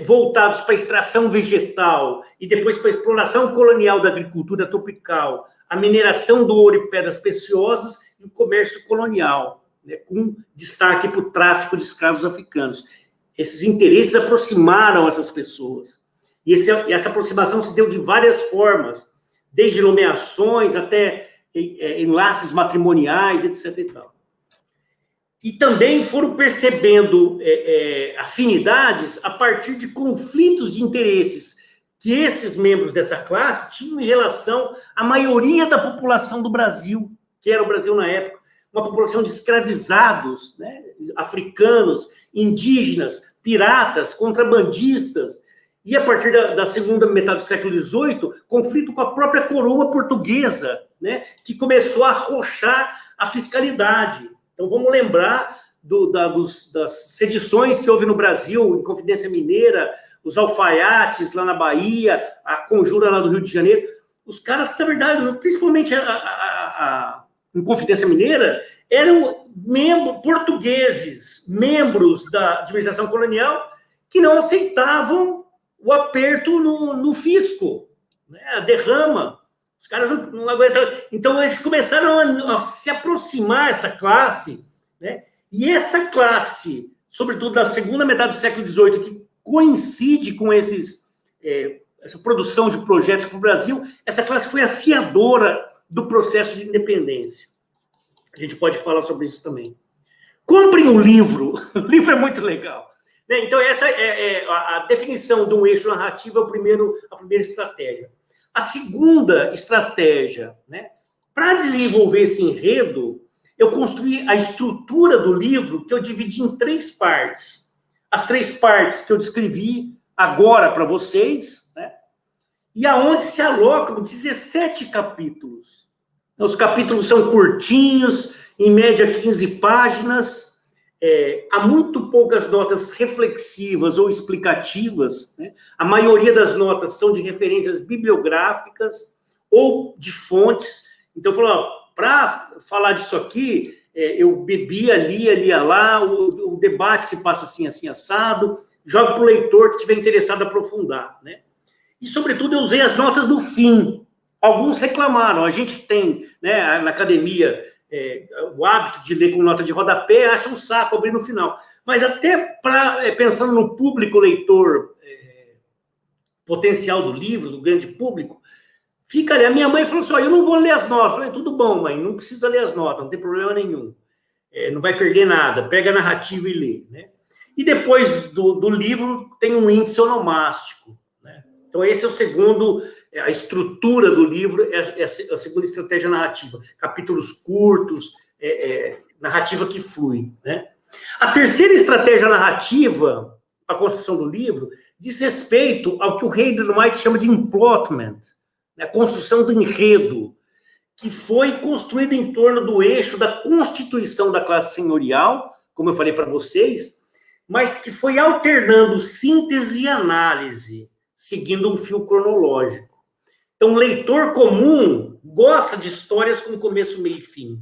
voltados para a extração vegetal e depois para a exploração colonial da agricultura tropical, a mineração do ouro e pedras preciosas e o comércio colonial, né, com destaque para o tráfico de escravos africanos. Esses interesses aproximaram essas pessoas. E essa aproximação se deu de várias formas, desde nomeações até enlaces matrimoniais, etc. e tal. E também foram percebendo afinidades a partir de conflitos de interesses que esses membros dessa classe tinham em relação à maioria da população do Brasil, que era o Brasil na época, uma população de escravizados, né, africanos, indígenas, piratas, contrabandistas, e a partir da segunda metade do século XVIII, conflito com a própria coroa portuguesa, né, que começou a arrochar a fiscalidade. Então, vamos lembrar das sedições que houve no Brasil, em Confidência Mineira, os alfaiates lá na Bahia, a conjura lá do Rio de Janeiro. Os caras, na verdade, principalmente em Confidência Mineira, eram portugueses, membros da administração colonial, que não aceitavam o aperto no fisco, né, a derrama. Os caras não aguentaram. Então, eles começaram a se aproximar, essa classe, né? E essa classe, sobretudo da segunda metade do século XVIII, que coincide com essa produção de projetos para o Brasil, essa classe foi a fiadora do processo de independência. A gente pode falar sobre isso também. Comprem o livro. O livro é muito legal. Então, essa é a definição de um eixo narrativo, a primeira estratégia. A segunda estratégia, né? Para desenvolver esse enredo, eu construí a estrutura do livro, que eu dividi em 3 partes. As 3 partes que eu descrevi agora para vocês, né? E aonde se alocam 17 capítulos. Os capítulos são curtinhos, em média 15 páginas, há muito poucas notas reflexivas ou explicativas, né? A maioria das notas são de referências bibliográficas ou de fontes. Então, para falar disso aqui, eu bebia, lia lá, o debate se passa assim, assado, jogo para o leitor que estiver interessado em aprofundar, né? E, sobretudo, eu usei as notas do fim. Alguns reclamaram, a gente tem, né, na academia, o hábito de ler com nota de rodapé, acha um saco abrir no final. Mas até pensando no público leitor potencial do livro, do grande público, fica ali. A minha mãe falou assim, eu não vou ler as notas. Eu falei, tudo bom, mãe, não precisa ler as notas, não tem problema nenhum. Não vai perder nada, pega a narrativa e lê, né? E depois do livro tem um índice onomástico, né? Então, esse é o segundo... A estrutura do livro é a segunda estratégia narrativa. Capítulos curtos, narrativa que flui, né? A terceira estratégia narrativa, a construção do livro, diz respeito ao que o Hayden White chama de emplotment, né? A construção do enredo, que foi construído em torno do eixo da constituição da classe senhorial, como eu falei para vocês, mas que foi alternando síntese e análise, seguindo um fio cronológico. Então, o leitor comum gosta de histórias com começo, meio e fim,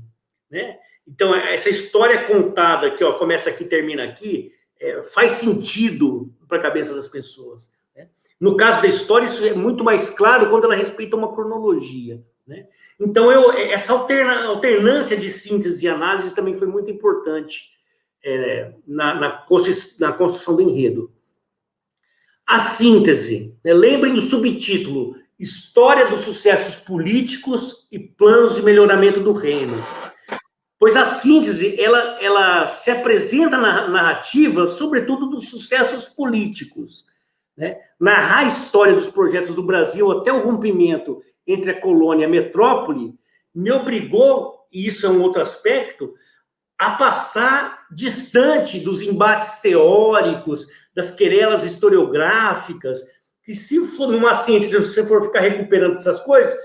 né? Então, essa história contada, que começa aqui, termina aqui, faz sentido para a cabeça das pessoas, né? No caso da história, isso é muito mais claro quando ela respeita uma cronologia, né? Então, essa alternância de síntese e análise também foi muito importante na construção do enredo. A síntese, né? Lembrem do subtítulo, História dos sucessos políticos e planos de melhoramento do reino. Pois a síntese, ela se apresenta na narrativa, sobretudo dos sucessos políticos, né? Narrar a história dos projetos do Brasil até o rompimento entre a colônia e a metrópole me obrigou, e isso é um outro aspecto, a passar distante dos embates teóricos, das querelas historiográficas, que se for numa síntese, se você for ficar recuperando essas coisas,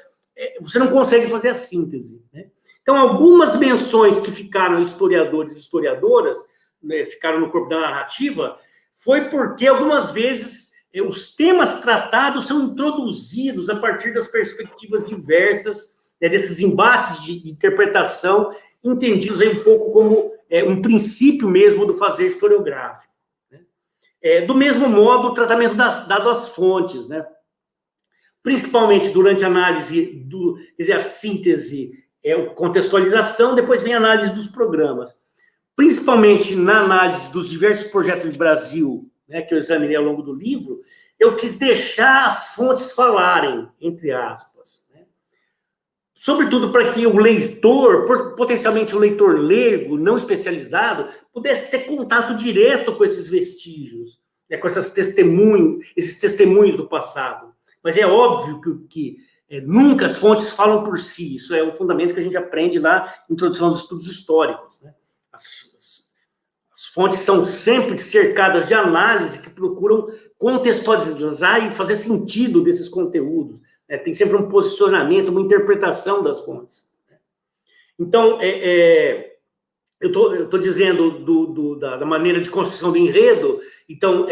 você não consegue fazer a síntese, né? Então, algumas menções que ficaram historiadores e historiadoras, né, ficaram no corpo da narrativa, foi porque algumas vezes os temas tratados são introduzidos a partir das perspectivas diversas, né, desses embates de interpretação, entendidos aí um pouco como um princípio mesmo do fazer historiográfico, né? Do mesmo modo, o tratamento dado às fontes, né? Principalmente durante a análise, quer dizer, a síntese, contextualização, depois vem a análise dos programas. Principalmente na análise dos diversos projetos do Brasil, né, que eu examinei ao longo do livro, eu quis deixar as fontes falarem, entre aspas, né? Sobretudo para que o leitor, potencialmente o leitor leigo, não especializado, pudesse ter contato direto com esses vestígios, né, com esses testemunhos do passado. Mas é óbvio que nunca as fontes falam por si. Isso é um fundamento que a gente aprende na introdução aos estudos históricos, né? As fontes são sempre cercadas de análise que procuram contextualizar e fazer sentido desses conteúdos, né? Tem sempre um posicionamento, uma interpretação das fontes, né? Então, eu estou dizendo da maneira de construção do enredo. Então,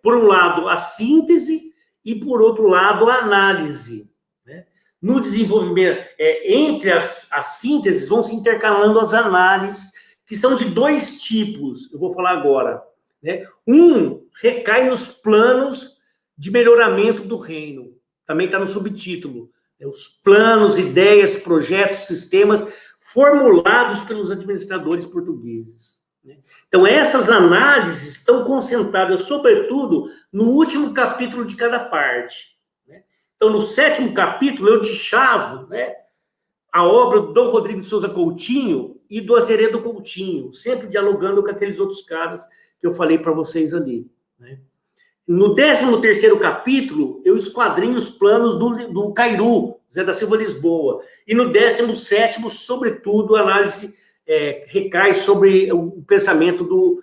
por um lado, a síntese e, por outro lado, a análise, né? No desenvolvimento, entre as sínteses, vão se intercalando as análises, que são de dois tipos, eu vou falar agora, né? Um recai nos planos de melhoramento do reino, também está no subtítulo, né? Os planos, ideias, projetos, sistemas formulados pelos administradores portugueses, né? Então, essas análises estão concentradas, sobretudo, no último capítulo de cada parte, né? Então, no 7º capítulo, eu deschavo, né, a obra do Dom Rodrigo de Souza Coutinho e do Azeredo Coutinho, sempre dialogando com aqueles outros caras que eu falei para vocês ali, né? No 13º capítulo, eu esquadrinho os planos do Cairu, Zé da Silva Lisboa, e no 17º, sobretudo, a análise recai sobre o pensamento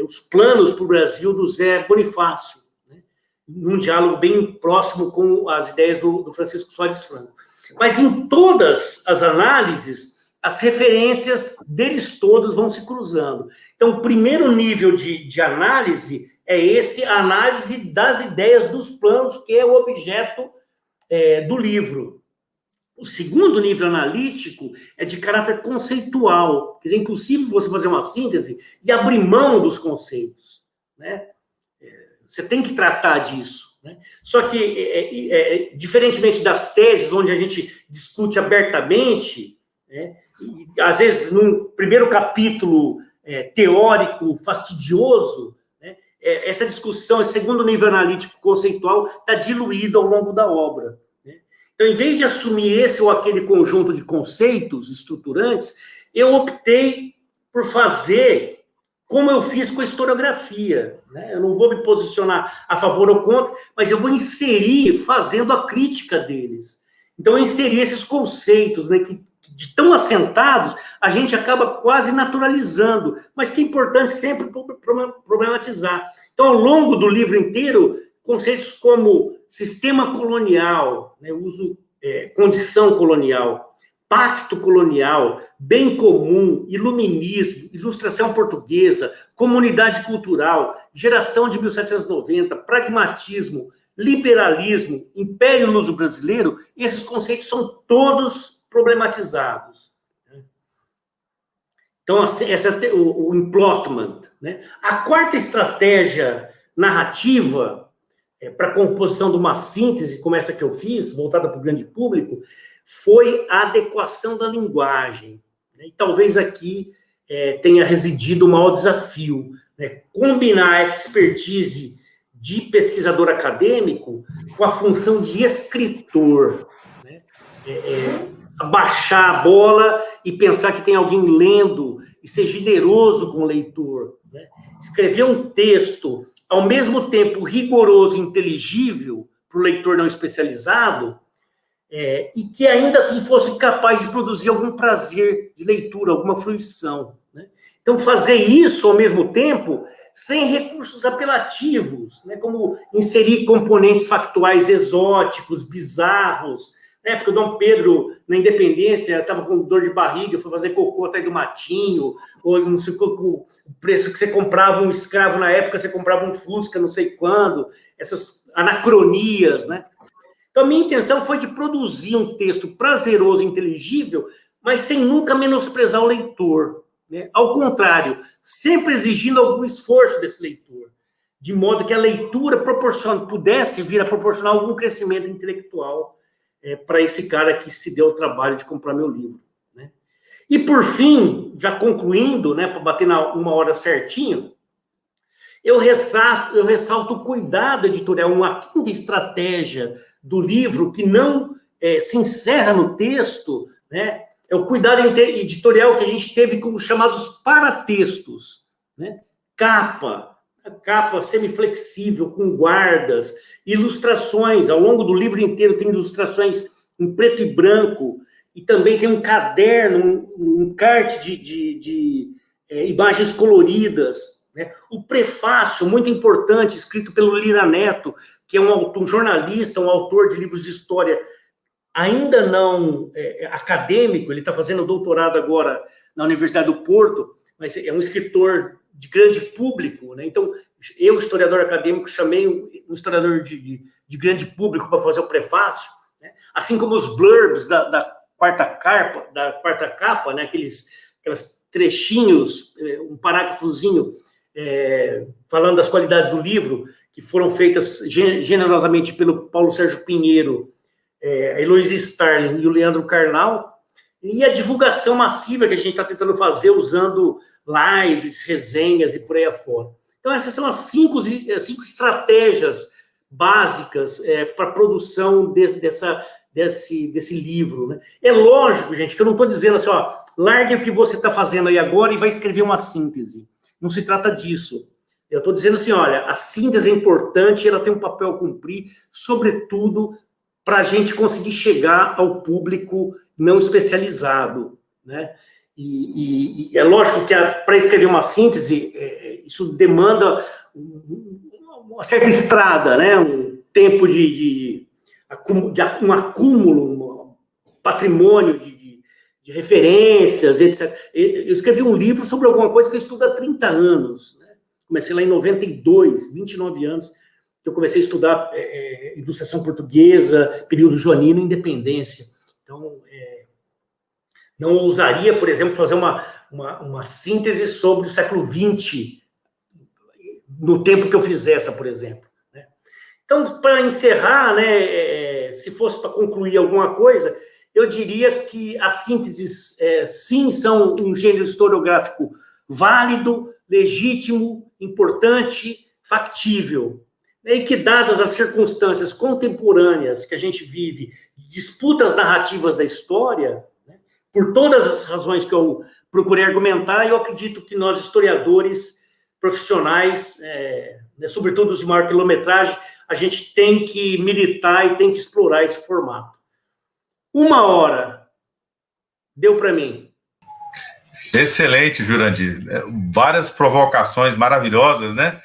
os planos para o Brasil do Zé Bonifácio, né? Num diálogo bem próximo com as ideias do Francisco Soares Franco. Mas em todas as análises, as referências deles todos vão se cruzando. Então, o primeiro nível de análise é a análise das ideias dos planos, que é o objeto do livro. O segundo nível analítico é de caráter conceitual, quer dizer, é impossível você fazer uma síntese e abrir mão dos conceitos, né? Você tem que tratar disso, né? Só que, diferentemente das teses, onde a gente discute abertamente, né, e, às vezes, num primeiro capítulo teórico fastidioso, né, essa discussão, esse segundo nível analítico conceitual, está diluído ao longo da obra. Então, em vez de assumir esse ou aquele conjunto de conceitos estruturantes, eu optei por fazer como eu fiz com a historiografia, né? Eu não vou me posicionar a favor ou contra, mas eu vou inserir fazendo a crítica deles. Então, eu inseri esses conceitos, né, que de tão assentados, a gente acaba quase naturalizando, mas que é importante sempre problematizar. Então, ao longo do livro inteiro, conceitos como sistema colonial, né, uso condição colonial, pacto colonial, bem comum, iluminismo, ilustração portuguesa, comunidade cultural, geração de 1790, pragmatismo, liberalismo, império luso-brasileiro, esses conceitos são todos problematizados. Então, essa é o emplotment, né? A quarta estratégia narrativa para a composição de uma síntese, como essa que eu fiz, voltada para o grande público, foi a adequação da linguagem. E talvez aqui tenha residido o maior desafio, né? Combinar a expertise de pesquisador acadêmico com a função de escritor, né? Abaixar a bola e pensar que tem alguém lendo e ser generoso com o leitor, né? Escrever um texto, ao mesmo tempo rigoroso e inteligível para o leitor não especializado, e que ainda assim fosse capaz de produzir algum prazer de leitura, alguma fruição, né? Então, fazer isso ao mesmo tempo, sem recursos apelativos, né? Como inserir componentes factuais exóticos, bizarros, né? Porque o Dom Pedro, na independência, estava com dor de barriga, foi fazer cocô atrás do matinho, ou não sei o preço que você comprava um escravo na época, você comprava um Fusca, não sei quando, essas anacronias, né? Então, a minha intenção foi de produzir um texto prazeroso e inteligível, mas sem nunca menosprezar o leitor, né? Ao contrário, sempre exigindo algum esforço desse leitor, de modo que a leitura pudesse vir a proporcionar algum crescimento intelectual para esse cara que se deu o trabalho de comprar meu livro, né? E, por fim, já concluindo, né, para bater na 1 hora certinho, eu ressalto o cuidado editorial, uma quinta estratégia do livro, que não se encerra no texto, né? É o cuidado editorial que a gente teve com os chamados paratextos, né? Capa semiflexível, com guardas, ilustrações, ao longo do livro inteiro tem ilustrações em preto e branco, e também tem um caderno, um encarte de imagens coloridas, né? O prefácio, muito importante, escrito pelo Lira Neto, que é um jornalista, um autor de livros de história, ainda não acadêmico, ele está fazendo doutorado agora na Universidade do Porto, mas é um escritor de grande público, né? Então, eu, historiador acadêmico, chamei um historiador de grande público para fazer o prefácio, né? Assim como os blurbs da quarta capa, né? Aqueles trechinhos, um parágrafozinho falando das qualidades do livro, que foram feitas generosamente pelo Paulo Sérgio Pinheiro, a Heloísa Starling e o Leandro Carnal, e a divulgação massiva que a gente está tentando fazer usando lives, resenhas e por aí afora. Então, essas são as cinco estratégias básicas para a produção desse livro, né? É lógico, gente, que eu não estou dizendo assim, ó, largue o que você está fazendo aí agora e vai escrever uma síntese. Não se trata disso. Eu estou dizendo assim, olha, a síntese é importante, ela tem um papel a cumprir, sobretudo para a gente conseguir chegar ao público não especializado, né? E é lógico que para escrever uma síntese, isso demanda uma certa estrada, né? Um tempo um acúmulo, um patrimônio de referências, etc. Eu escrevi um livro sobre alguma coisa que eu estudo há 30 anos, né? Comecei lá em 92, 29 anos, que eu comecei a estudar ilustração portuguesa, período joanino e independência. Então, não ousaria, por exemplo, fazer uma síntese sobre o século XX, no tempo que eu fiz essa, por exemplo, né? Então, para encerrar, né, se fosse para concluir alguma coisa, eu diria que as sínteses, sim, são um gênero historiográfico válido, legítimo, importante, factível, né, e que, dadas as circunstâncias contemporâneas que a gente vive, disputas narrativas da história, né, por todas as razões que eu procurei argumentar, eu acredito que nós, historiadores profissionais, né, sobretudo os de maior quilometragem, a gente tem que militar e tem que explorar esse formato. 1 hora. Deu para mim. Excelente, Jurandir. Várias provocações maravilhosas, né?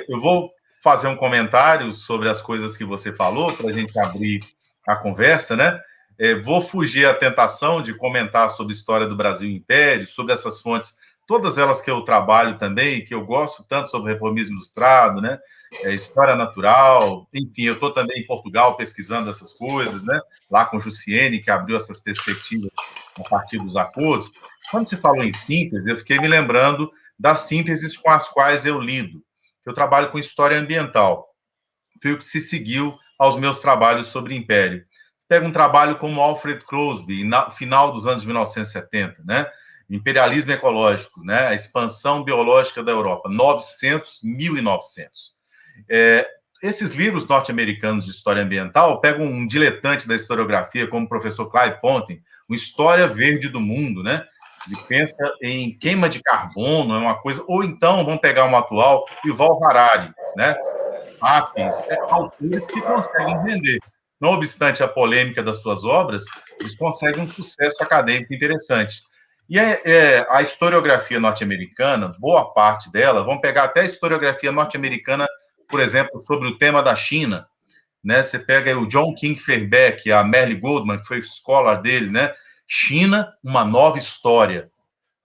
Eu vou fazer um comentário sobre as coisas que você falou, para a gente abrir a conversa, né? Vou fugir à tentação de comentar sobre a história do Brasil Império, sobre essas fontes, todas elas que eu trabalho também, que eu gosto tanto, sobre reformismo ilustrado, né? História natural, enfim, eu estou também em Portugal pesquisando essas coisas, né? Lá com Jussiene, que abriu essas perspectivas a partir dos acordos. Quando se falou em síntese, eu fiquei me lembrando das sínteses com as quais eu lido. Eu trabalho com história ambiental. Foi o que se seguiu aos meus trabalhos sobre Império. Pega um trabalho como Alfred Crosby, no final dos anos 1970, né? Imperialismo ecológico, né? A expansão biológica da Europa, 900, 1900. Esses livros norte-americanos de história ambiental pegam um diletante da historiografia, como o professor Clive Ponting, uma história verde do mundo, né? Ele pensa em queima de carbono, é uma coisa... Ou então, vamos pegar uma atual, Yuval Harari, né? Sapiens, autores que conseguem vender. Não obstante a polêmica das suas obras, eles conseguem um sucesso acadêmico interessante. E a historiografia norte-americana, boa parte dela, vamos pegar até a historiografia norte-americana, por exemplo, sobre o tema da China, né? Você pega aí o John King Fairback, a Merle Goldman, que foi scholar dele, né? China, uma nova história,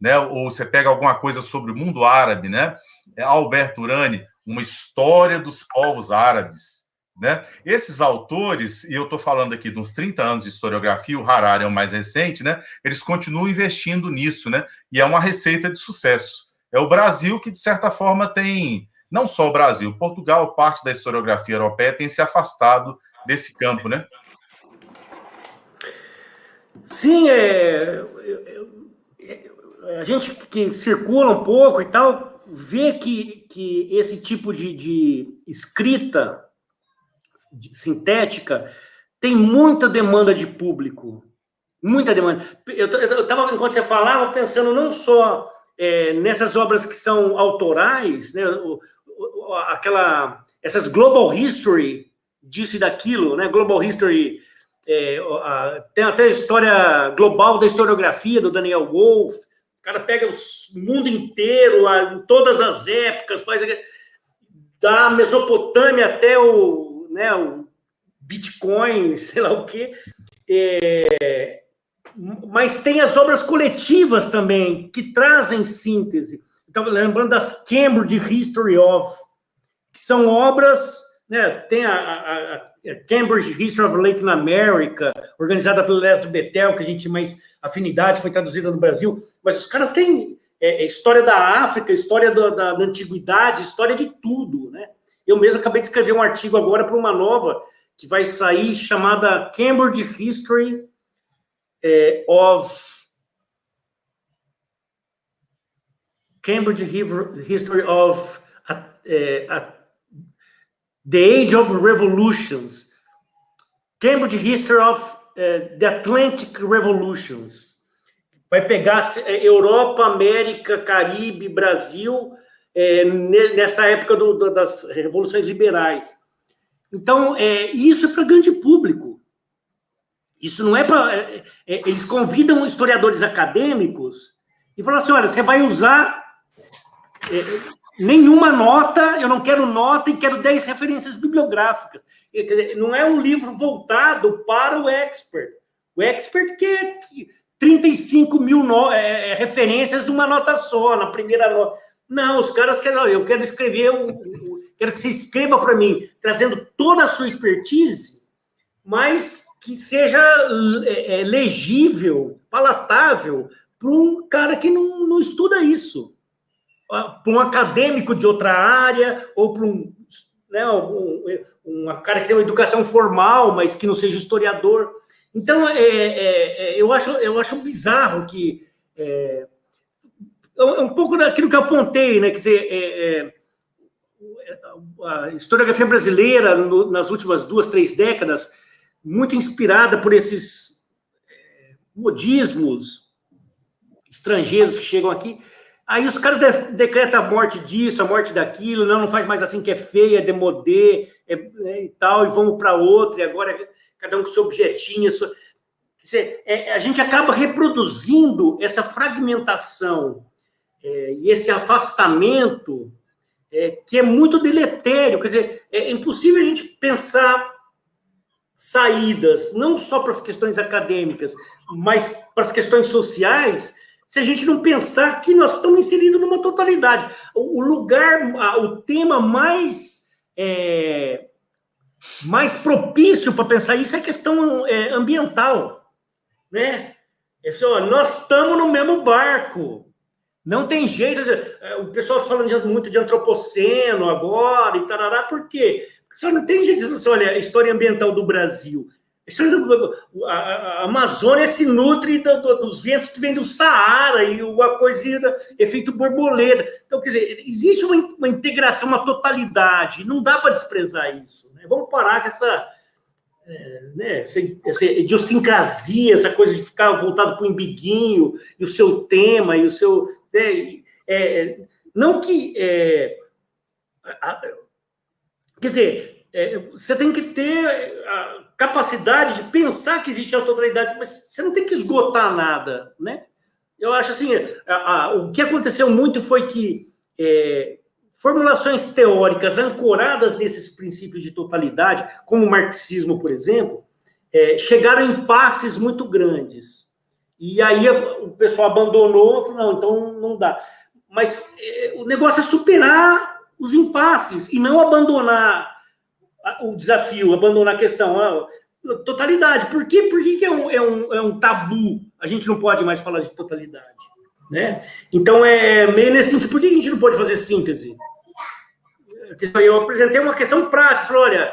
né? Ou você pega alguma coisa sobre o mundo árabe, né? Albert Urani, uma história dos povos árabes, né? Esses autores, e eu estou falando aqui de uns 30 anos de historiografia, o Harari é o mais recente, né? Eles continuam investindo nisso, né? E é uma receita de sucesso. É o Brasil que, de certa forma, tem... Não só o Brasil, Portugal, parte da historiografia europeia, tem se afastado desse campo, né? Sim, a gente que circula um pouco e tal, vê que esse tipo de escrita sintética tem muita demanda de público, muita demanda. Eu estava, enquanto você falava, pensando não só nessas obras que são autorais, né, essas global history disso e daquilo, né, global history, tem até a história global da historiografia do Daniel Wolff. O cara pega o mundo inteiro, em todas as épocas, faz da Mesopotâmia até o Bitcoin, sei lá o quê. Mas tem as obras coletivas também, que trazem síntese. Estava lembrando das Cambridge History of, que são obras, né? Tem a Cambridge History of Latin America, organizada pelo Leslie Bethel, que a gente tem mais afinidade, foi traduzida no Brasil, mas os caras têm história da África, história da antiguidade, história de tudo, né? Eu mesmo acabei de escrever um artigo agora para uma nova, que vai sair, chamada Cambridge History of The Age of Revolutions, Cambridge History of the Atlantic Revolutions. Vai pegar Europa, América, Caribe, Brasil, nessa época das revoluções liberais. Então, isso é para grande público. Isso não é para... eles convidam historiadores acadêmicos e falam assim, olha, você vai usar nenhuma nota, eu não quero nota e quero 10 referências bibliográficas. Quer dizer, não é um livro voltado para o expert. O expert quer 35 mil referências de uma nota só, na primeira nota. Não, os caras querem, eu quero escrever, quero que você escreva para mim, trazendo toda a sua expertise, mas que seja legível, palatável, para um cara que não estuda isso. Para um acadêmico de outra área, ou para um cara que tem uma educação formal, mas que não seja historiador. Então, eu acho bizarro que... um pouco daquilo que eu apontei, né? Quer dizer, a historiografia brasileira, nas últimas 2, 3 décadas, muito inspirada por esses modismos estrangeiros que chegam aqui. Aí os caras decretam a morte disso, a morte daquilo, não faz mais assim que é feia, é demodê, e tal, e vamos para outra, e agora cada um com seu objetinho. Quer dizer, a gente acaba reproduzindo essa fragmentação e esse afastamento que é muito deletério. Quer dizer, é impossível a gente pensar saídas, não só para as questões acadêmicas, mas para as questões sociais, se a gente não pensar que nós estamos inseridos numa totalidade. O lugar, o tema mais propício para pensar isso é a questão ambiental, né? Nós estamos no mesmo barco. Não tem jeito. O pessoal está falando muito de antropoceno agora e tarará, por quê? Porque não tem jeito. Você olha, a história ambiental do Brasil. A Amazônia se nutre dos ventos que vêm do Saara e a coisinha do efeito borboleta. Então, quer dizer, existe uma integração, uma totalidade. Não dá para desprezar isso. Né? Vamos parar com essa idiosincrasia, essa coisa de ficar voltado para o umbiguinho, e o seu tema, e o seu... não que... quer dizer, você tem que ter a capacidade de pensar que existe a totalidade, mas você não tem que esgotar nada, né? Eu acho assim, o que aconteceu muito foi que formulações teóricas ancoradas nesses princípios de totalidade, como o marxismo, por exemplo, chegaram a impasses muito grandes. E aí o pessoal abandonou, falou, não, então não dá. Mas o negócio é superar os impasses e não abandonar o desafio, abandonar a questão. Totalidade. Por que é um tabu? A gente não pode mais falar de totalidade. Né? Então, meio nesse sentido, por que a gente não pode fazer síntese? Eu apresentei uma questão prática, falei, olha,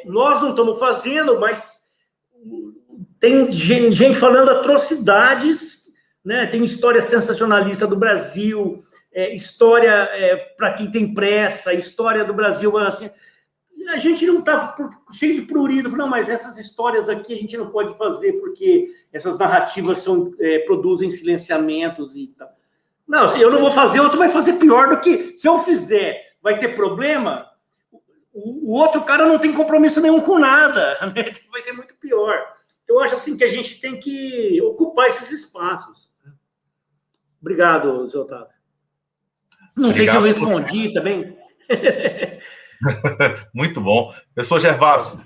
nós não estamos fazendo, mas tem gente falando atrocidades, né? Tem história sensacionalista do Brasil, história para quem tem pressa, história do Brasil, assim, a gente não está cheio de prurido, não, mas essas histórias aqui a gente não pode fazer porque essas narrativas produzem silenciamentos e tal. Não, se eu não vou fazer, outro vai fazer pior do que... Se eu fizer, vai ter problema, o outro cara não tem compromisso nenhum com nada, né? Vai ser muito pior. Eu acho assim que a gente tem que ocupar esses espaços. Obrigado, Zé Otávio. Não Obrigado sei se eu respondi também. Muito bom. Professor Gervaso.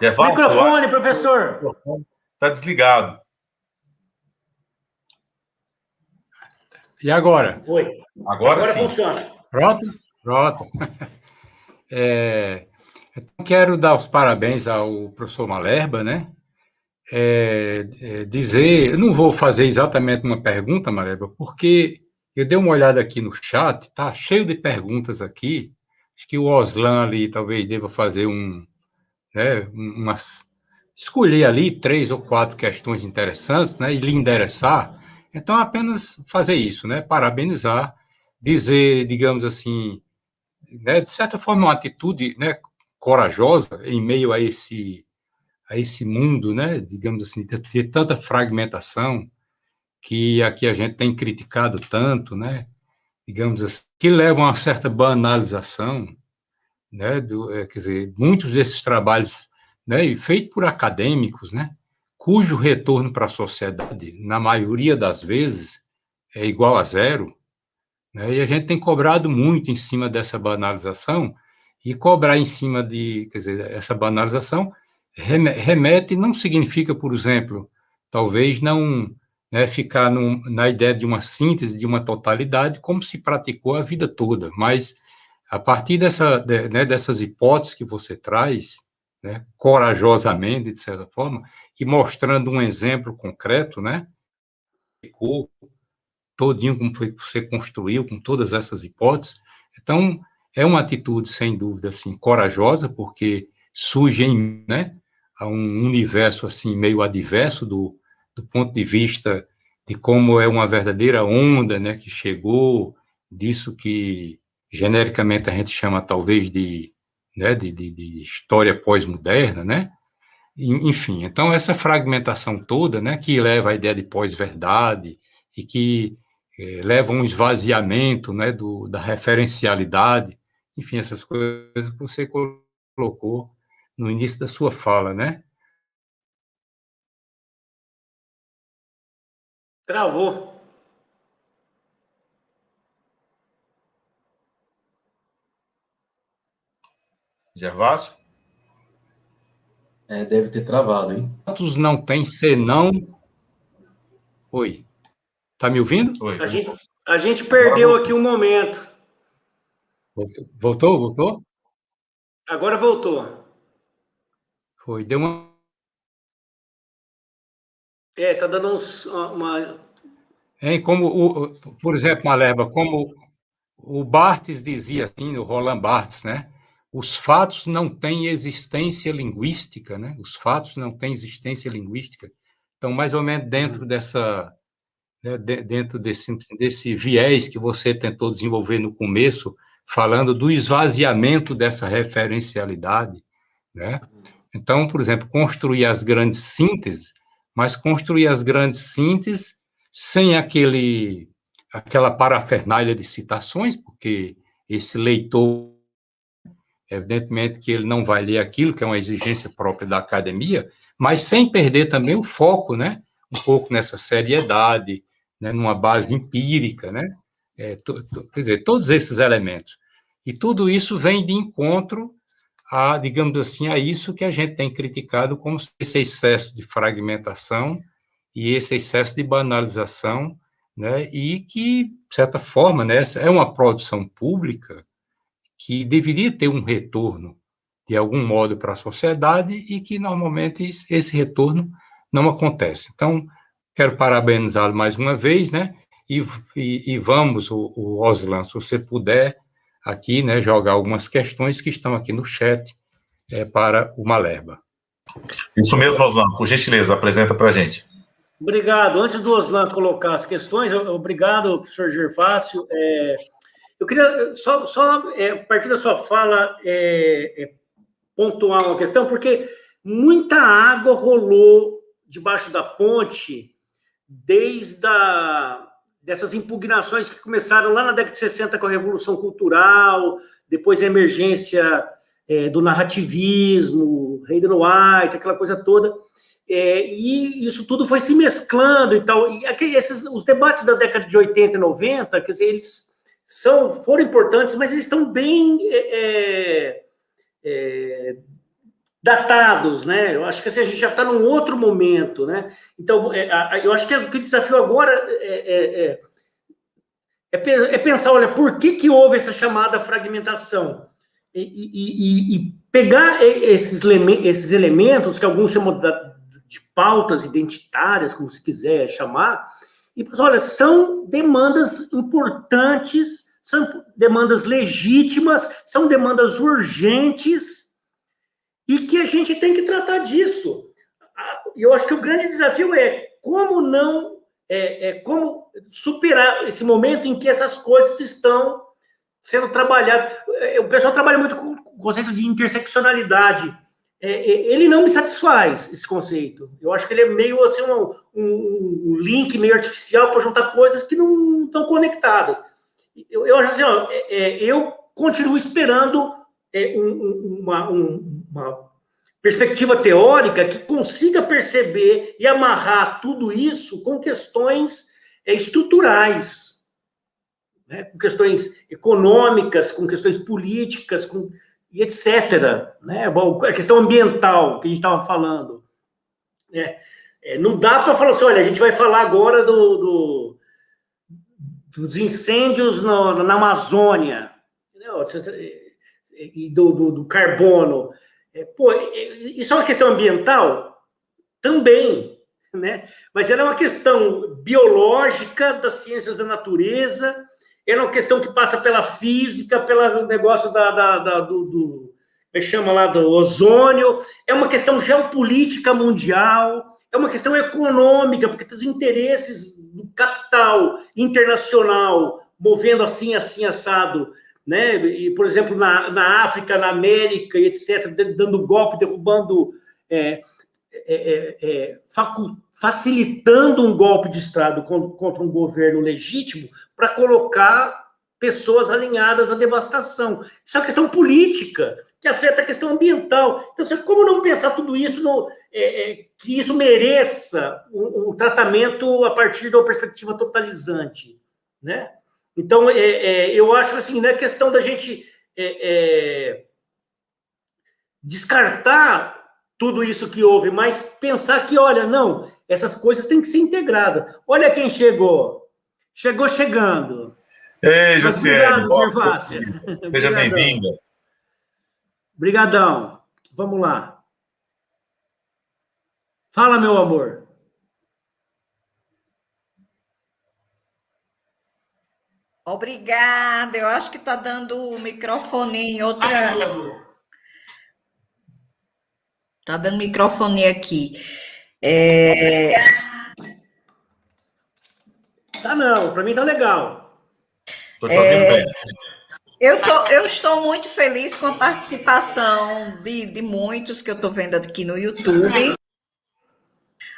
Gervaso, microfone, professor. Está desligado. E agora? Oi. Agora sim. Funciona. Pronto? Pronto. Então, quero dar os parabéns ao professor Malerba, né? Dizer, eu não vou fazer exatamente uma pergunta, Malerba, porque eu dei uma olhada aqui no chat, tá cheio de perguntas aqui. Acho que o Oslan ali talvez deva fazer escolher ali 3 ou 4 questões interessantes, né? E lhe endereçar. Então, apenas fazer isso, né? Parabenizar, dizer, digamos assim, né? De certa forma, uma atitude, né? Corajosa em meio a esse mundo, né? Digamos assim, de tanta fragmentação que aqui a gente tem criticado tanto, né? Digamos assim, que leva a uma certa banalização, né? Quer dizer, muitos desses trabalhos, né? Feitos por acadêmicos, né? Cujo retorno para a sociedade, na maioria das vezes, é igual a zero, né? E a gente tem cobrado muito em cima dessa banalização, e cobrar em cima quer dizer, essa banalização remete, não significa, por exemplo, talvez não, né, ficar na ideia de uma síntese, de uma totalidade, como se praticou a vida toda, mas a partir dessas hipóteses que você traz, né, corajosamente, de certa forma, e mostrando um exemplo concreto, né, todinho como foi que você construiu, com todas essas hipóteses. Então, é uma atitude, sem dúvida, assim, corajosa, porque surge né, a um universo, assim, meio adverso do ponto de vista de como é uma verdadeira onda, né, que chegou, disso que, genericamente, a gente chama, talvez, né, de história pós-moderna, né? Enfim, então, essa fragmentação toda, né, que leva à ideia de pós-verdade e que leva a um esvaziamento, né, da referencialidade, enfim, essas coisas que você colocou no início da sua fala, né? Travou. Gervásio? Deve ter travado, hein? Fatos não tem senão... Oi. Tá me ouvindo? Oi. A gente perdeu aqui um momento. Voltou? Agora voltou. Foi, deu uma... Tá dando uma... Por exemplo, Maleba, como o Barthes dizia assim, o Roland Barthes, né? Os fatos não têm existência linguística, né? Os fatos não têm existência linguística. Então, mais ou menos dentro dentro desse viés que você tentou desenvolver no começo, falando do esvaziamento dessa referencialidade, né? Então, por exemplo, construir as grandes sínteses, mas construir as grandes sínteses sem aquela parafernália de citações, porque esse leitor, evidentemente que ele não vai ler aquilo, que é uma exigência própria da academia, mas sem perder também o foco, né? Um pouco nessa seriedade, né? Numa base empírica, né? Quer dizer, todos esses elementos. E tudo isso vem de encontro a, digamos assim, a isso que a gente tem criticado como esse excesso de fragmentação e esse excesso de banalização, né? E que, de certa forma, né, é uma produção pública que deveria ter um retorno, de algum modo, para a sociedade e que, normalmente, esse retorno não acontece. Então, quero parabenizá-lo mais uma vez, né? E vamos, o Oslan, se você puder, aqui, né, jogar algumas questões que estão aqui no chat para o Maleba. Isso mesmo, Oslan, por gentileza, apresenta para a gente. Obrigado. Antes do Oslan colocar as questões, obrigado, professor Gervásio. Eu queria só a partir da sua fala, pontuar uma questão, porque muita água rolou debaixo da ponte desde dessas impugnações que começaram lá na década de 60 com a Revolução Cultural, depois a emergência do narrativismo, Hayden White, aquela coisa toda, e isso tudo foi se mesclando e tal. E os debates da década de 80 e 90, quer dizer, eles foram importantes, mas eles estão bem datados, né? Eu acho que assim, a gente já está num outro momento, né? Então, eu acho que o desafio agora é pensar, olha, por que houve essa chamada fragmentação? E pegar esses elementos, que alguns chamam de pautas identitárias, como se quiser chamar, e pensar, olha, são demandas importantes, são demandas legítimas, são demandas urgentes, e que a gente tem que tratar disso. E eu acho que o grande desafio é como como superar esse momento em que essas coisas estão sendo trabalhadas. O pessoal trabalha muito com o conceito de interseccionalidade. Ele não me satisfaz, esse conceito. Eu acho que ele é meio assim, um link meio artificial para juntar coisas que não estão conectadas. Eu acho assim, eu continuo esperando uma perspectiva teórica que consiga perceber e amarrar tudo isso com questões estruturais, né? Com questões econômicas, com questões políticas, e etc. Né? A questão ambiental que a gente estava falando. Não dá para falar assim, olha, a gente vai falar agora dos incêndios na Amazônia, entendeu? E do carbono. Isso é uma questão ambiental? Também, né? Mas ela é uma questão biológica das ciências da natureza, ela é uma questão que passa pela física, pelo negócio do chama lá do ozônio, é uma questão geopolítica mundial, é uma questão econômica, porque tem os interesses do capital internacional movendo assim, assado, né? E, por exemplo, na África, na América, etc., dando golpe, derrubando, facilitando um golpe de Estado contra um governo legítimo para colocar pessoas alinhadas à devastação. Isso é uma questão política que afeta a questão ambiental. Então, como não pensar tudo isso, que isso mereça um tratamento a partir de uma perspectiva totalizante, né? Então, eu acho assim, não é questão da gente descartar tudo isso que houve, mas pensar que, olha, não, essas coisas têm que ser integradas. Olha quem chegou. Chegou chegando. Ei, Josiane, Obrigado, Gervásia. seja bem-vinda. Obrigadão. Vamos lá. Fala, meu amor. Obrigada. Eu acho que está dando o microfone em outra. Está dando microfone aqui. Tá não, para mim tá legal. Estou te ouvindo bem. Eu estou muito feliz com a participação de muitos que eu estou vendo aqui no YouTube.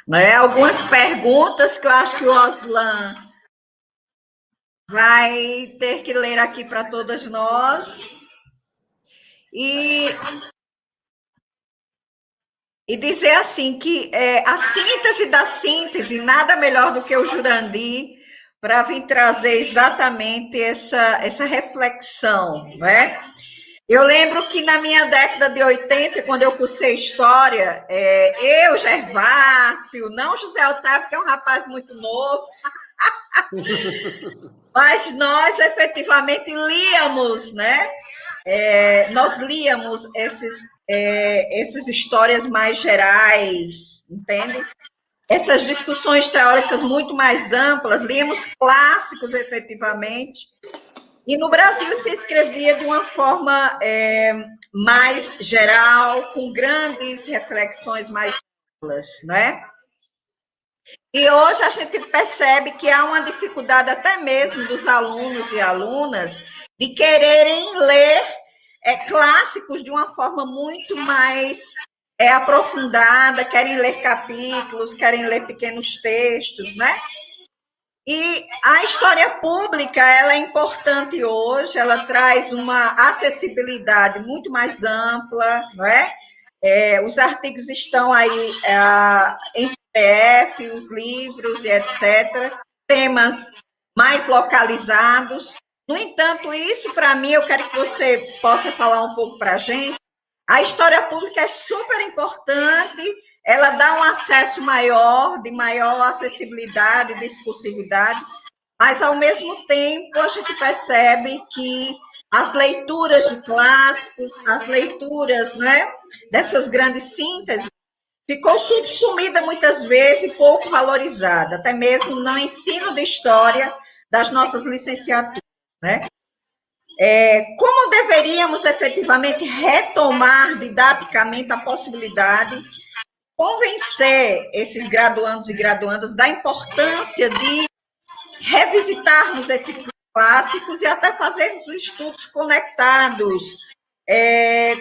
Né? Algumas perguntas que eu acho que o Oslan vai ter que ler aqui para todas nós. E dizer assim que a síntese da síntese, nada melhor do que o Jurandir para vir trazer exatamente essa reflexão, né? Eu lembro que na minha década de 80, quando eu cursei História, eu, Gervásio, não José Otávio, que é um rapaz muito novo, mas nós efetivamente líamos, né? Nós líamos essas histórias mais gerais, entende? Essas discussões teóricas muito mais amplas, líamos clássicos efetivamente, e no Brasil se escrevia de uma forma mais geral, com grandes reflexões mais amplas, né? E hoje a gente percebe que há uma dificuldade até mesmo dos alunos e alunas de quererem ler clássicos de uma forma muito mais aprofundada, querem ler capítulos, querem ler pequenos textos, né? E a história pública, ela é importante hoje, ela traz uma acessibilidade muito mais ampla, não é? Os artigos estão aí em PDF, os livros e etc., temas mais localizados. No entanto, isso, para mim, eu quero que você possa falar um pouco para a gente. A história pública é super importante, ela dá um acesso maior, de maior acessibilidade, discursividade, mas, ao mesmo tempo, a gente percebe que as leituras de clássicos, as leituras, né, dessas grandes sínteses, ficou subsumida muitas vezes e pouco valorizada, até mesmo no ensino de história das nossas licenciaturas, né? Como deveríamos efetivamente retomar didaticamente a possibilidade de convencer esses graduandos e graduandas da importância de revisitarmos esses clássicos e até fazermos estudos conectados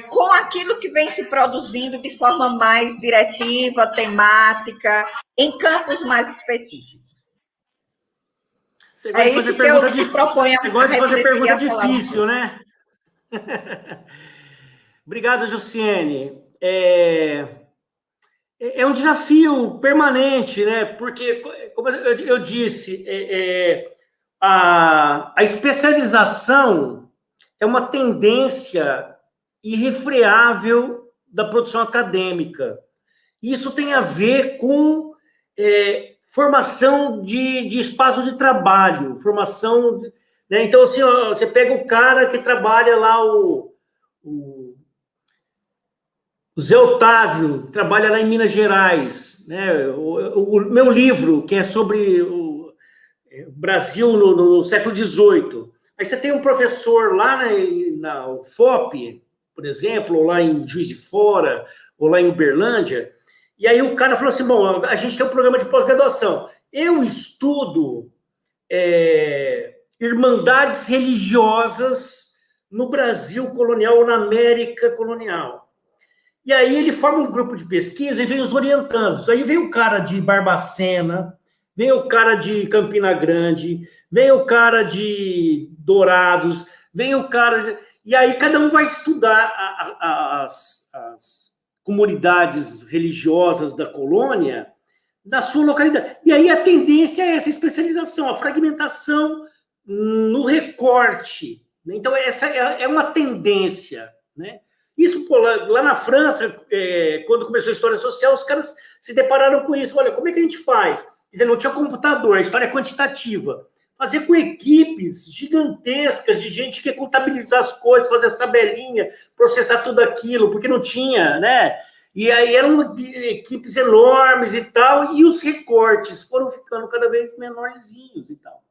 com aquilo que vem se produzindo de forma mais diretiva, temática, em campos mais específicos. É isso que eu te proponho. Você gosta de fazer pergunta difícil, né? Obrigado, Josiane. É um desafio permanente, né? Porque, como eu disse, a especialização é uma tendência irrefreável da produção acadêmica. Isso tem a ver com formação de espaços de trabalho, formação... Né? Então, assim, você pega o cara que trabalha lá, o Zé Otávio, trabalha lá em Minas Gerais, né? O meu livro, que é sobre o Brasil no século XVIII. Aí você tem um professor lá na UFOP, por exemplo, ou lá em Juiz de Fora, ou lá em Uberlândia, e aí o cara falou assim, bom, a gente tem um programa de pós-graduação. Eu estudo irmandades religiosas no Brasil colonial ou na América colonial. E aí ele forma um grupo de pesquisa e vem os orientandos. Aí vem o cara de Barbacena, vem o cara de Campina Grande, vem o cara de Dourados, vem o cara... E aí cada um vai estudar as comunidades religiosas da colônia da sua localidade. E aí a tendência é essa especialização, a fragmentação no recorte. Então, essa é uma tendência, né? Isso, pô, lá na França, quando começou a história social, os caras se depararam com isso. Olha, como é que a gente faz? Quer dizer, não tinha computador, a história é quantitativa. Fazer com equipes gigantescas de gente que ia contabilizar as coisas, fazer as tabelinhas, processar tudo aquilo, porque não tinha, né? E aí eram equipes enormes e tal, e os recortes foram ficando cada vez menorzinhos e tal.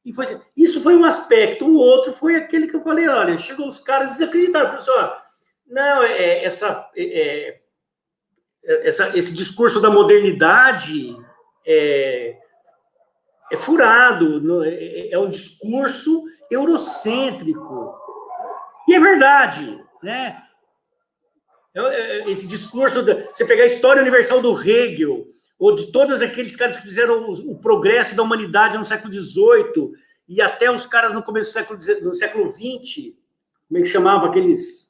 E isso foi um aspecto. O outro foi aquele que eu falei, olha, chegou os caras desacreditaram, falaram assim, ó, não, esse discurso da modernidade é furado, é um discurso eurocêntrico. E é verdade, né? Esse discurso, você pegar a história universal do Hegel, ou de todos aqueles caras que fizeram o progresso da humanidade no século XVIII, e até os caras no começo do século XX, como é que chamava aqueles...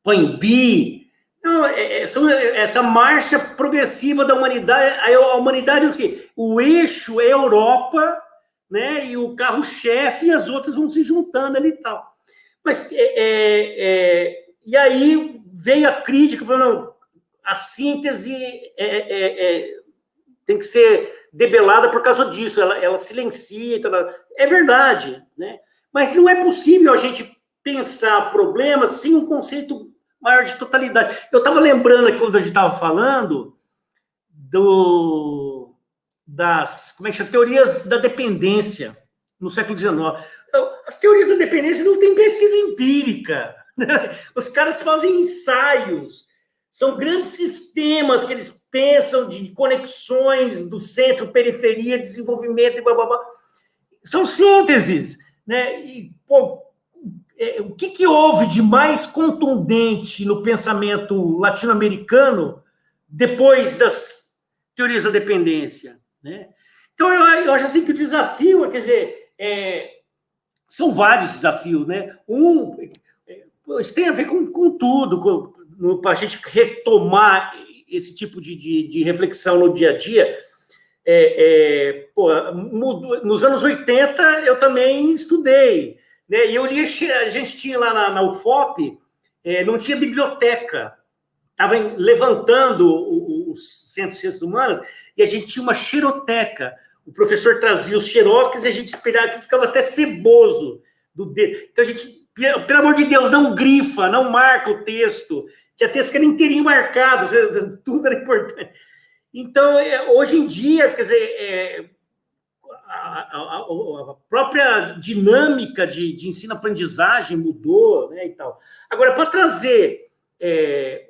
Toynbee. Não, essa marcha progressiva da humanidade, a humanidade, assim, o eixo é a Europa, né, e o carro-chefe, e as outras vão se juntando ali e tal. Mas, e aí veio a crítica, falando, a síntese tem que ser debelada por causa disso, ela silencia, é verdade, né? Mas não é possível a gente pensar problemas sem um conceito maior de totalidade. Eu estava lembrando aqui, quando a gente estava falando das, como é que chama? Teorias da dependência no século XIX. As teorias da dependência não têm pesquisa empírica. Né? Os caras fazem ensaios. São grandes sistemas que eles pensam de conexões do centro, periferia, desenvolvimento e blá, blá, blá. São sínteses. Né? E, pô, o que houve de mais contundente no pensamento latino-americano depois das teorias da dependência? Né? Então, eu acho assim que o desafio, quer dizer, são vários desafios, né? Isso tem a ver com tudo, para a gente retomar esse tipo de reflexão no dia a dia. Nos anos 80, eu também estudei, né? E eu lia, a gente tinha lá na UFOP, não tinha biblioteca, estava levantando os centros de ciências humanas, e a gente tinha uma xeroteca. O professor trazia os xerox e a gente esperava, que ficava até ceboso do dedo. Então a gente, pelo amor de Deus, não grifa, não marca o texto. Tinha texto que era inteirinho marcado, tudo era importante. Então, hoje em dia, quer dizer, a própria dinâmica de ensino-aprendizagem mudou, né, e tal. Agora, para trazer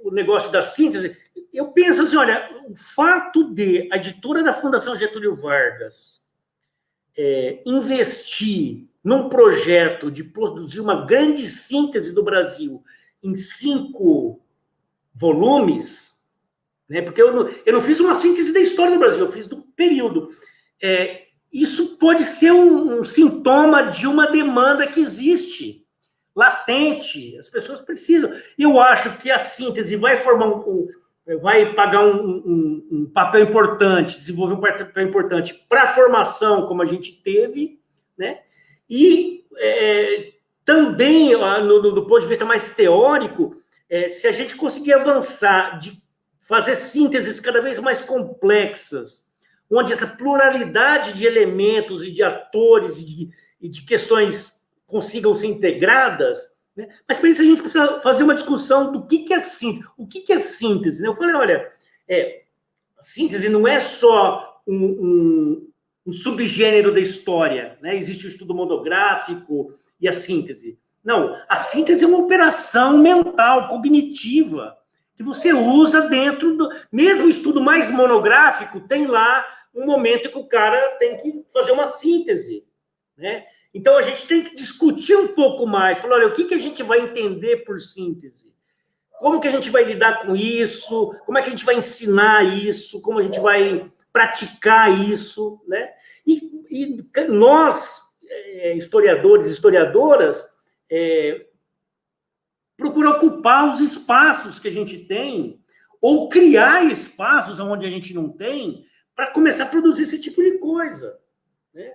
o negócio da síntese, eu penso assim, olha, o fato de a editora da Fundação Getúlio Vargas investir num projeto de produzir uma grande síntese do Brasil em 5 volumes, né, porque eu não fiz uma síntese da história do Brasil, eu fiz do período. Isso pode ser um sintoma de uma demanda que existe, latente, as pessoas precisam. Eu acho que a síntese vai formar vai pagar um papel importante, desenvolver um papel importante para a formação, como a gente teve, né? E também, do ponto de vista mais teórico, se a gente conseguir avançar de fazer sínteses cada vez mais complexas, onde essa pluralidade de elementos e de atores e de questões consigam ser integradas, né? Mas para isso a gente precisa fazer uma discussão do que é síntese. O que é síntese? Né? Eu falei, olha, a síntese não é só um subgênero da história, né? Existe o estudo monográfico e a síntese. Não, a síntese é uma operação mental, cognitiva, que você usa dentro do... Mesmo o estudo mais monográfico tem lá um momento que o cara tem que fazer uma síntese, né? Então, a gente tem que discutir um pouco mais, falar, olha, o que a gente vai entender por síntese? Como que a gente vai lidar com isso? Como é que a gente vai ensinar isso? Como a gente vai praticar isso, né? E nós, historiadores e historiadoras, procurar ocupar os espaços que a gente tem, ou criar espaços onde a gente não tem, para começar a produzir esse tipo de coisa, né?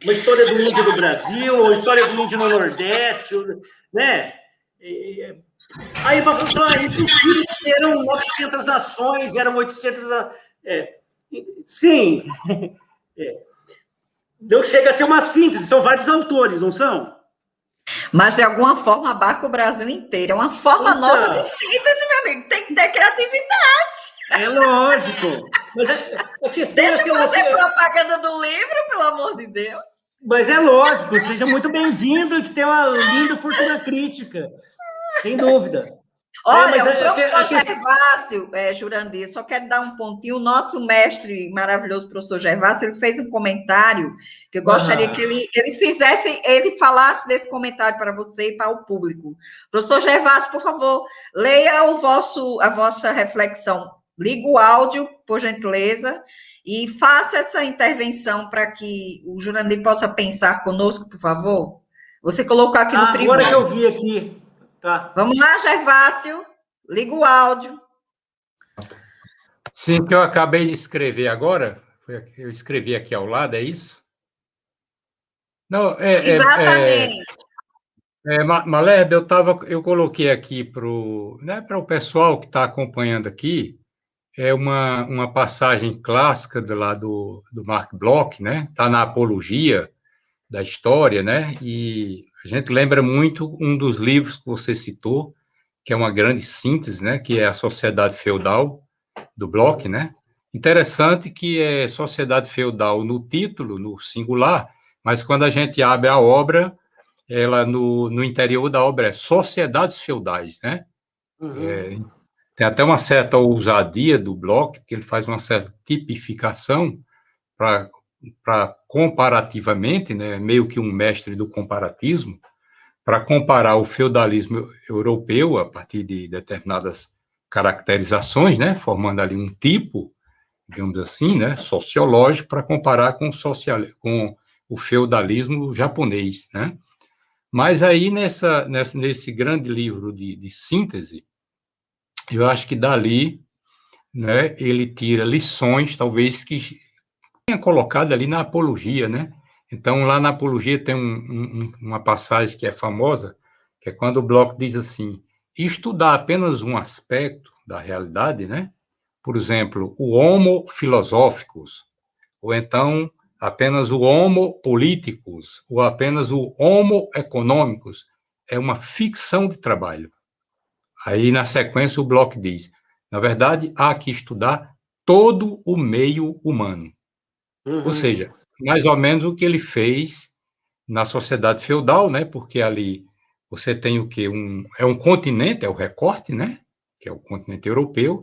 Uma história do índio no Brasil, ou história do índio no Nordeste, né? Aí você fala, impossível, eram 900 nações, eram 800... sim, não chega a ser uma síntese, são vários autores, não são? Mas, de alguma forma, abarca o Brasil inteiro. É uma forma nova de síntese, meu amigo. Tem que ter criatividade. É lógico. Mas a questão Deixa é eu fazer propaganda do livro, pelo amor de Deus. Mas é lógico, seja muito bem-vindo, que tem uma linda fortuna crítica, sem dúvida. Olha, o professor Gervásio, Jurandir, só quero dar um pontinho. O nosso mestre maravilhoso, professor Gervásio, ele fez um comentário que eu gostaria que ele falasse desse comentário para você e para o público. Professor Gervásio, por favor, leia a vossa reflexão. Liga o áudio, por gentileza, e faça essa intervenção para que o Jurandir possa pensar conosco, por favor. Você colocou aqui no privado. Agora que eu vi aqui. Tá. Vamos lá, Gervásio. Liga o áudio. Sim, que eu acabei de escrever agora. Eu escrevi aqui ao lado, é isso? Não, Exatamente. Malherbe, eu coloquei aqui para o pessoal que está acompanhando aqui, uma passagem clássica do Marc Bloch, né? Está na Apologia da História, né? E a gente lembra muito um dos livros que você citou, que é uma grande síntese, né? Que é a Sociedade Feudal, do Bloch, né? Interessante que é Sociedade Feudal no título, no singular, mas quando a gente abre a obra, ela no interior da obra é Sociedades Feudais, né? Uhum. Tem até uma certa ousadia do Bloch, que ele faz uma certa tipificação para comparativamente, né, meio que um mestre do comparatismo, para comparar o feudalismo europeu a partir de determinadas caracterizações, né, formando ali um tipo, digamos assim, né, sociológico, para comparar com o feudalismo japonês, né? Mas aí, nesse grande livro de síntese, eu acho que dali, né, ele tira lições, talvez, que tenha colocado ali na Apologia, né? Então, lá na Apologia tem uma passagem que é famosa, que é quando o Bloch diz assim, estudar apenas um aspecto da realidade, né? Por exemplo, o homo philosophicus, ou então apenas o homo politicus, ou apenas o homo economicus, é uma ficção de trabalho. Aí, na sequência, o Bloch diz, na verdade, há que estudar todo o meio humano. Ou seja, mais ou menos o que ele fez na sociedade feudal, né? Porque ali você tem o quê? É um continente, é o recorte, né? Que é o continente europeu,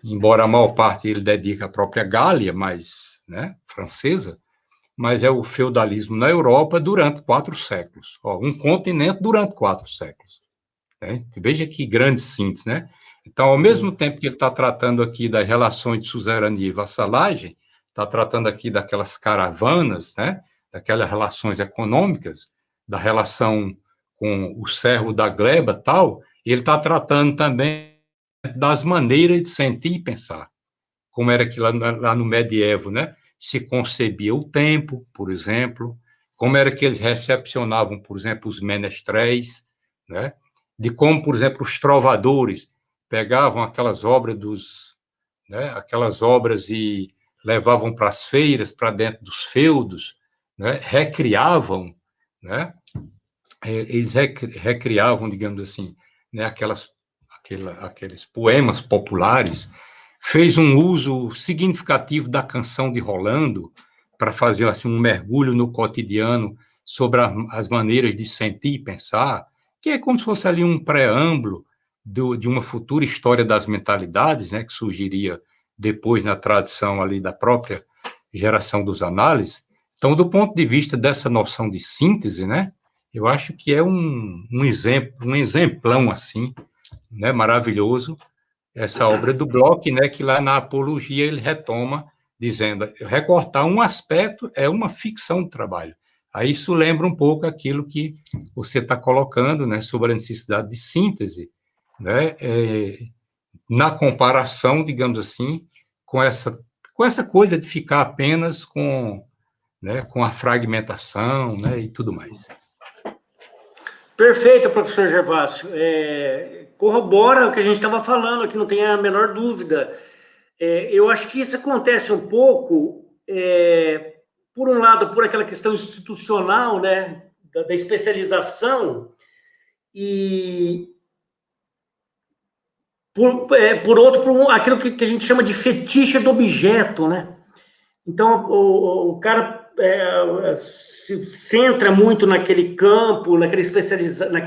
embora a maior parte ele dedica à própria Gália, mas, né, francesa, mas é o feudalismo na Europa durante 4 séculos. Ó, um continente durante 4 séculos. Né? Veja que grande síntese, né? Então, ao mesmo tempo que ele está tratando aqui das relações de suzerania e vassalagem, está tratando aqui daquelas caravanas, né? Daquelas relações econômicas, da relação com o servo da gleba tal, ele está tratando também das maneiras de sentir e pensar, como era que lá no medievo, né? Se concebia o tempo, por exemplo, como era que eles recepcionavam, por exemplo, os menestréis, né? De como, por exemplo, os trovadores pegavam aquelas obras aquelas obras e levavam para as feiras, para dentro dos feudos, né? Recriavam, né? Eles recriavam, digamos assim, né? Aqueles poemas populares, fez um uso significativo da canção de Rolando para fazer assim um mergulho no cotidiano sobre as maneiras de sentir e pensar, que é como se fosse ali um preâmbulo de uma futura história das mentalidades, né, que surgiria depois na tradição ali da própria geração dos análises. Então, do ponto de vista dessa noção de síntese, né, eu acho que é um exemplão assim, né, maravilhoso, essa obra do Bloch, né, que lá na Apologia ele retoma, dizendo, recortar um aspecto é uma ficção de trabalho. Aí isso lembra um pouco aquilo que você está colocando, né, sobre a necessidade de síntese, né, na comparação, digamos assim, com essa coisa de ficar apenas com a fragmentação, né, e tudo mais. Perfeito, professor Gervásio. Corrobora o que a gente estava falando aqui, não tem a menor dúvida. Eu acho que isso acontece um pouco, por um lado, por aquela questão institucional, né, da especialização, e por outro, por aquilo que a gente chama de fetiche do objeto, né? Então, o cara se centra muito naquele campo, naquela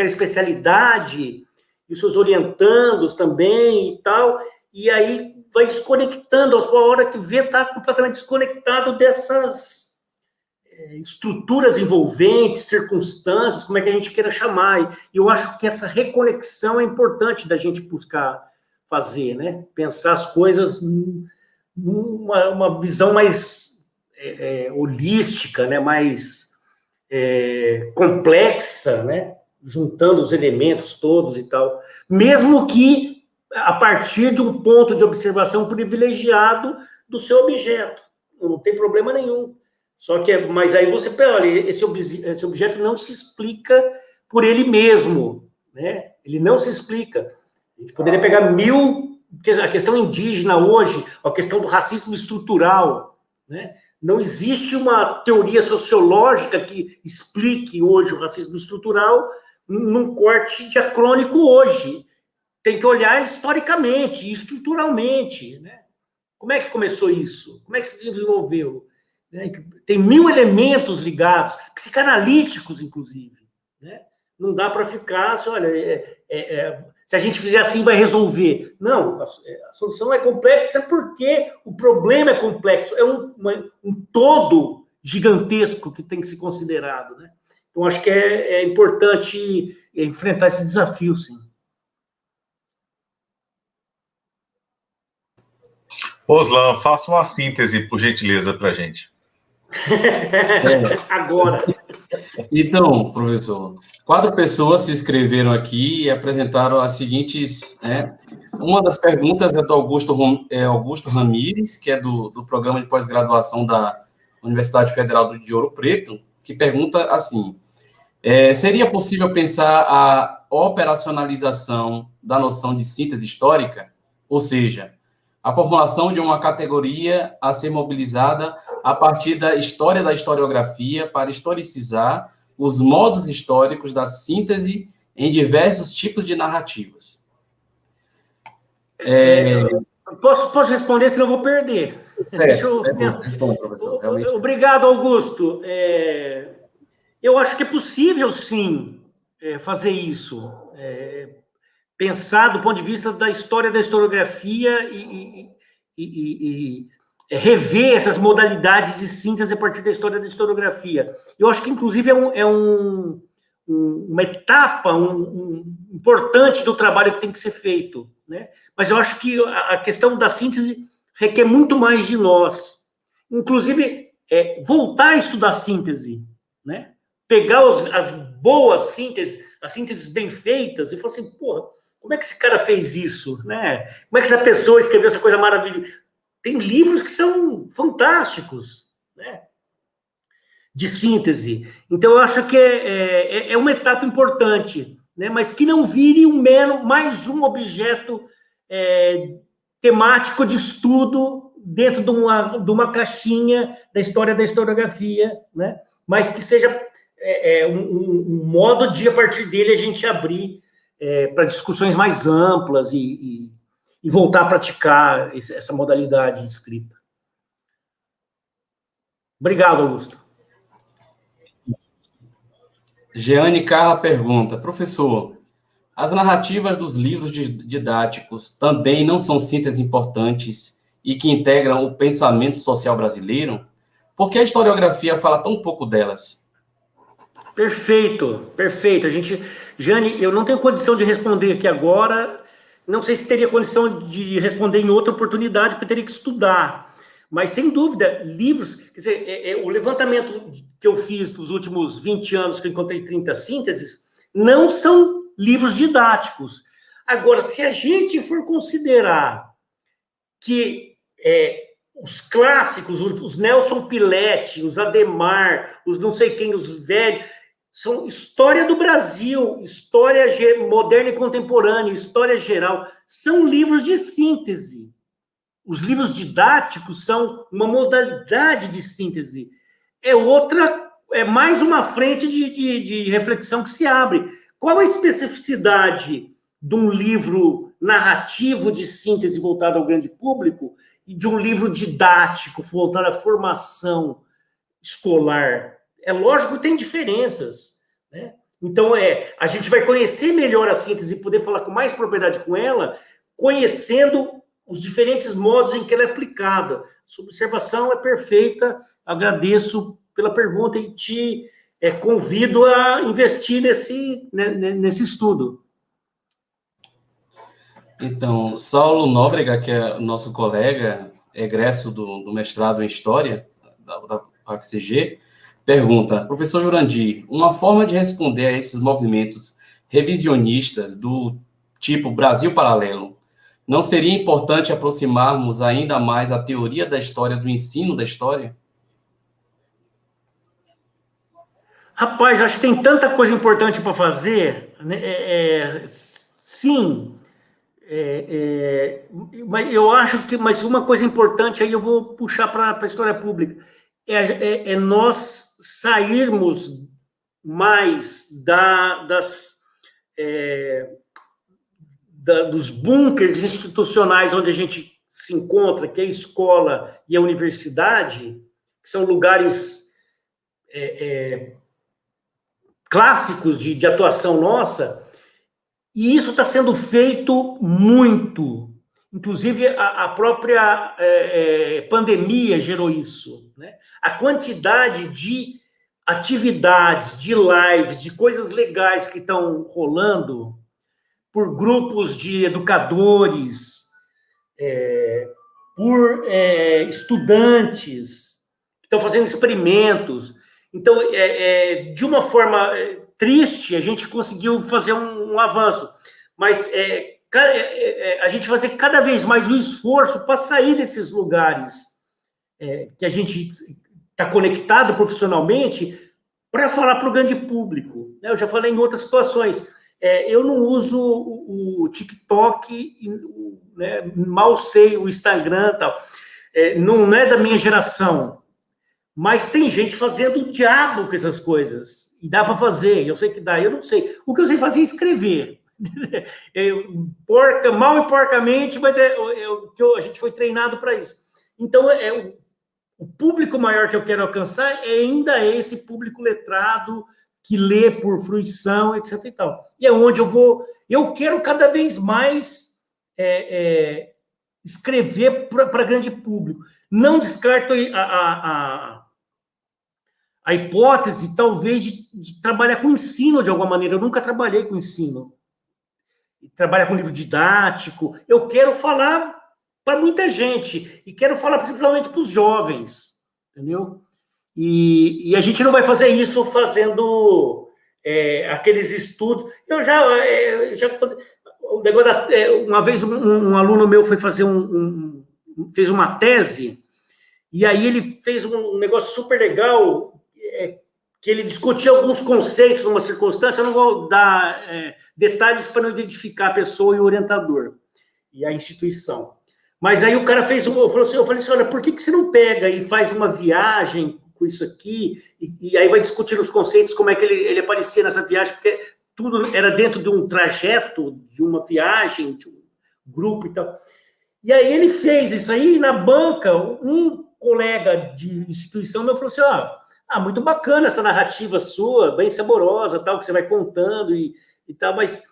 especialidade, e seus orientandos também e tal, e aí vai desconectando, a hora que vê, está completamente desconectado dessas estruturas envolventes, circunstâncias, como é que a gente queira chamar. E eu acho que essa reconexão é importante da gente buscar fazer, né? Pensar as coisas numa visão mais holística, né? Mais complexa, né? Juntando os elementos todos e tal. Mesmo que a partir de um ponto de observação privilegiado do seu objeto. Não tem problema nenhum. Só que, mas aí você, olha, esse objeto não se explica por ele mesmo, né? Ele não se explica. A gente poderia pegar a questão indígena hoje, a questão do racismo estrutural, né? Não existe uma teoria sociológica que explique hoje o racismo estrutural num corte diacrônico hoje. Tem que olhar historicamente, estruturalmente, né? Como é que começou isso? Como é que se desenvolveu? Tem 1000 elementos ligados, psicanalíticos, inclusive, né? Não dá para ficar assim, olha, se a gente fizer assim, vai resolver. Não, a solução é complexa porque o problema é complexo, é um todo gigantesco que tem que ser considerado, né? Então, acho que é importante enfrentar esse desafio, sim. Oslan, faça uma síntese, por gentileza, para a gente. Agora. Então, professor, 4 pessoas se inscreveram aqui e apresentaram as seguintes, né? Uma das perguntas é do Augusto Ramires, que é do programa de pós-graduação da Universidade Federal de Ouro Preto, que pergunta assim: seria possível pensar a operacionalização da noção de síntese histórica? Ou seja, a formulação de uma categoria a ser mobilizada a partir da história da historiografia para historicizar os modos históricos da síntese em diversos tipos de narrativas. Posso responder, senão eu vou perder. Certo, responda, professor. Realmente. Obrigado, Augusto. Eu acho que é possível, sim, fazer isso. Pensar do ponto de vista da história da historiografia e rever essas modalidades de síntese a partir da história da historiografia. Eu acho que, inclusive, é uma etapa importante do trabalho que tem que ser feito, né? Mas eu acho que a questão da síntese requer muito mais de nós. Inclusive, voltar a estudar síntese, né? Pegar as boas sínteses, as sínteses bem feitas, e falar assim, porra, como é que esse cara fez isso, né? Como é que essa pessoa escreveu essa coisa maravilhosa? Tem livros que são fantásticos, né? De síntese. Então, eu acho que é uma etapa importante, né? Mas que não vire mais um objeto temático de estudo dentro de uma caixinha da história da historiografia, né? Mas que seja um modo de, a partir dele, a gente abrir para discussões mais amplas e voltar a praticar essa modalidade de escrita. Obrigado, Augusto. Jeane Carla pergunta: professor, as narrativas dos livros didáticos também não são sínteses importantes e que integram o pensamento social brasileiro? Por que a historiografia fala tão pouco delas? Perfeito, perfeito. Jane, eu não tenho condição de responder aqui agora, não sei se teria condição de responder em outra oportunidade, porque teria que estudar. Mas, sem dúvida, livros... Quer dizer, o levantamento que eu fiz dos últimos 20 anos, que eu encontrei 30 sínteses, não são livros didáticos. Agora, se a gente for considerar que os clássicos, os Nelson Piletti, os Adhemar, os não sei quem, os velhos, são história do Brasil, história moderna e contemporânea, história geral. São livros de síntese. Os livros didáticos são uma modalidade de síntese. É mais uma frente de reflexão que se abre. Qual a especificidade de um livro narrativo de síntese voltado ao grande público e de um livro didático voltado à formação escolar? É lógico que tem diferenças, né? Então, a gente vai conhecer melhor a síntese e poder falar com mais propriedade com ela, conhecendo os diferentes modos em que ela é aplicada. Sua observação é perfeita, agradeço pela pergunta e te convido a investir nesse estudo. Então, Saulo Nóbrega, que é nosso colega, egresso do mestrado em História da UFCG, pergunta: professor Jurandir, uma forma de responder a esses movimentos revisionistas do tipo Brasil Paralelo, não seria importante aproximarmos ainda mais a teoria da história do ensino da história? Rapaz, acho que tem tanta coisa importante para fazer, né? Sim, mas eu acho que uma coisa importante aí eu vou puxar para a história pública, nós sairmos mais dos bunkers institucionais onde a gente se encontra, que é a escola e a universidade, que são lugares clássicos de atuação nossa, e isso está sendo feito muito. Inclusive, a própria pandemia gerou isso, né? A quantidade de atividades, de lives, de coisas legais que estão rolando por grupos de educadores, por estudantes que estão fazendo experimentos. Então, de uma forma triste, a gente conseguiu fazer um avanço, mas a gente fazer cada vez mais um esforço para sair desses lugares que a gente está conectado profissionalmente para falar para o grande público, né? Eu já falei em outras situações. Eu não uso o TikTok, né? Mal sei o Instagram e tal. Não é da minha geração. Mas tem gente fazendo o diabo com essas coisas. E dá para fazer, eu sei que dá, eu não sei. O que eu sei fazer é escrever. Mal e porcamente, mas a gente foi treinado para isso. Então, o público maior que eu quero alcançar ainda é esse público letrado, que lê por fruição, etc. e tal. E é onde eu quero cada vez mais escrever para grande público. Não descarto a hipótese, talvez, de trabalhar com ensino de alguma maneira. Eu nunca trabalhei com ensino. Trabalhar com livro didático. Eu quero falar para muita gente. E quero falar principalmente para os jovens. Entendeu? E a gente não vai fazer isso fazendo aqueles estudos. Uma vez um aluno meu foi fazer fez uma tese, e aí ele fez um negócio super legal, que ele discutia alguns conceitos numa circunstância. Eu não vou dar detalhes para não identificar a pessoa e o orientador e a instituição. Mas aí o cara eu falei assim, olha, por que você não pega e faz uma viagem com isso aqui, e aí vai discutir os conceitos, como é que ele aparecia nessa viagem, porque tudo era dentro de um trajeto, de uma viagem, de um grupo e tal. E aí ele fez isso aí, e na banca, um colega de instituição meu falou assim, muito bacana essa narrativa sua, bem saborosa, tal, que você vai contando e tal, mas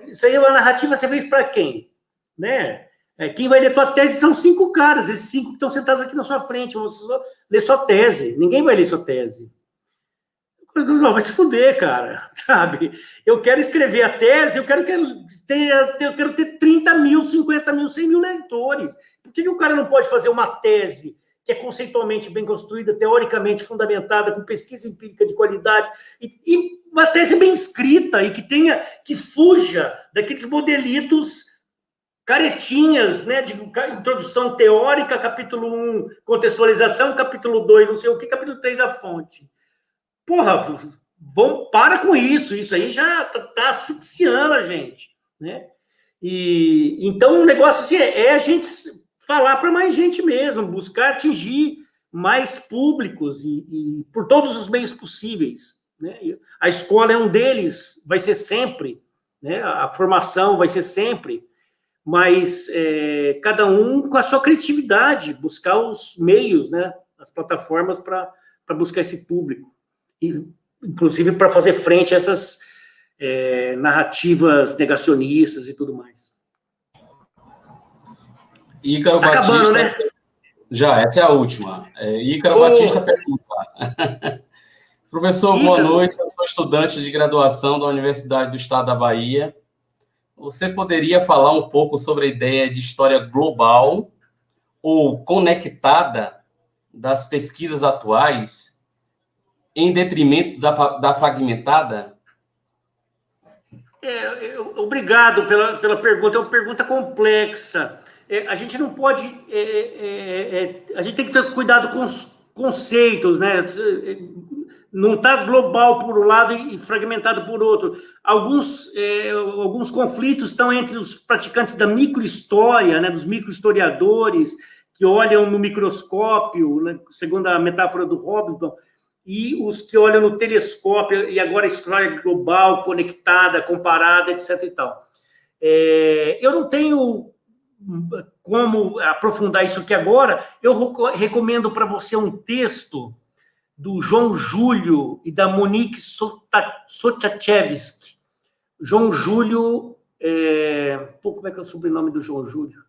isso aí é uma narrativa, você fez para quem? Né? Quem vai ler tua tese são 5 caras, esses 5 que estão sentados aqui na sua frente, vão ler sua tese, ninguém vai ler sua tese. Não, vai se fuder, cara, sabe? Eu quero escrever a tese, eu quero ter 30 mil, 50 mil, 100 mil leitores. Por que o cara não pode fazer uma tese que é conceitualmente bem construída, teoricamente fundamentada, com pesquisa empírica de qualidade, e uma tese bem escrita, e que fuja daqueles modelitos caretinhas, né, de introdução teórica, capítulo 1, contextualização, capítulo 2, não sei o que, capítulo 3, a fonte. Porra, para com isso aí já está asfixiando a gente, né? E então o negócio assim, é a gente falar para mais gente mesmo, buscar atingir mais públicos e por todos os meios possíveis, né? A escola é um deles, vai ser sempre, né? A formação vai ser sempre, mas cada um com a sua criatividade, buscar os meios, né? As plataformas para buscar esse público, e, inclusive para fazer frente a essas narrativas negacionistas e tudo mais. Ícaro tá Batista, acabando, né? Já, essa é a última. Ícaro Batista pergunta. Professor, boa noite, eu sou estudante de graduação da Universidade do Estado da Bahia. Você poderia falar um pouco sobre a ideia de história global ou conectada das pesquisas atuais em detrimento da fragmentada? Obrigado pela pergunta, é uma pergunta complexa. A gente não pode... a gente tem que ter cuidado com os conceitos, né? Não está global por um lado e fragmentado por outro. Alguns conflitos estão entre os praticantes da microhistória, né? Dos microhistoriadores, que olham no microscópio, né? Segundo a metáfora do Hobson, e os que olham no telescópio, e agora a história global, conectada, comparada, etc. e tal. Eu não tenho como aprofundar isso aqui agora. Eu recomendo para você um texto do João Júlio e da Monique Sochachevsky. João Júlio... como é que é o sobrenome do João Júlio?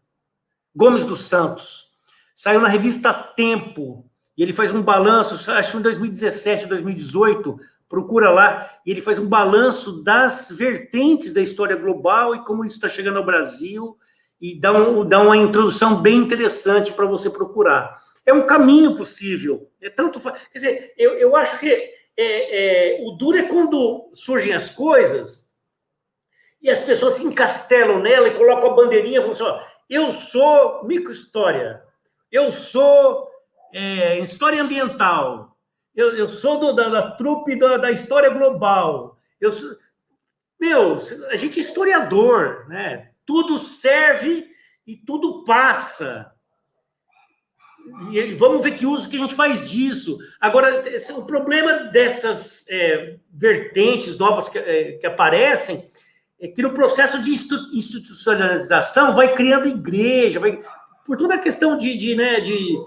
Gomes dos Santos. Saiu na revista Tempo, e ele faz um balanço, acho que em 2017, 2018, procura lá, e ele faz um balanço das vertentes da história global e como isso está chegando ao Brasil, e dá uma introdução bem interessante para você procurar. É um caminho possível. Quer dizer, eu acho que o duro é quando surgem as coisas e as pessoas se encastelam nela e colocam a bandeirinha e falam assim, ó, eu sou microhistória, eu sou história ambiental, eu sou da trupe da história global, a gente é historiador, né? Tudo serve e tudo passa. E vamos ver que uso que a gente faz disso. Agora, o problema dessas vertentes novas que aparecem é que no processo de institucionalização vai criando igreja, por toda a questão de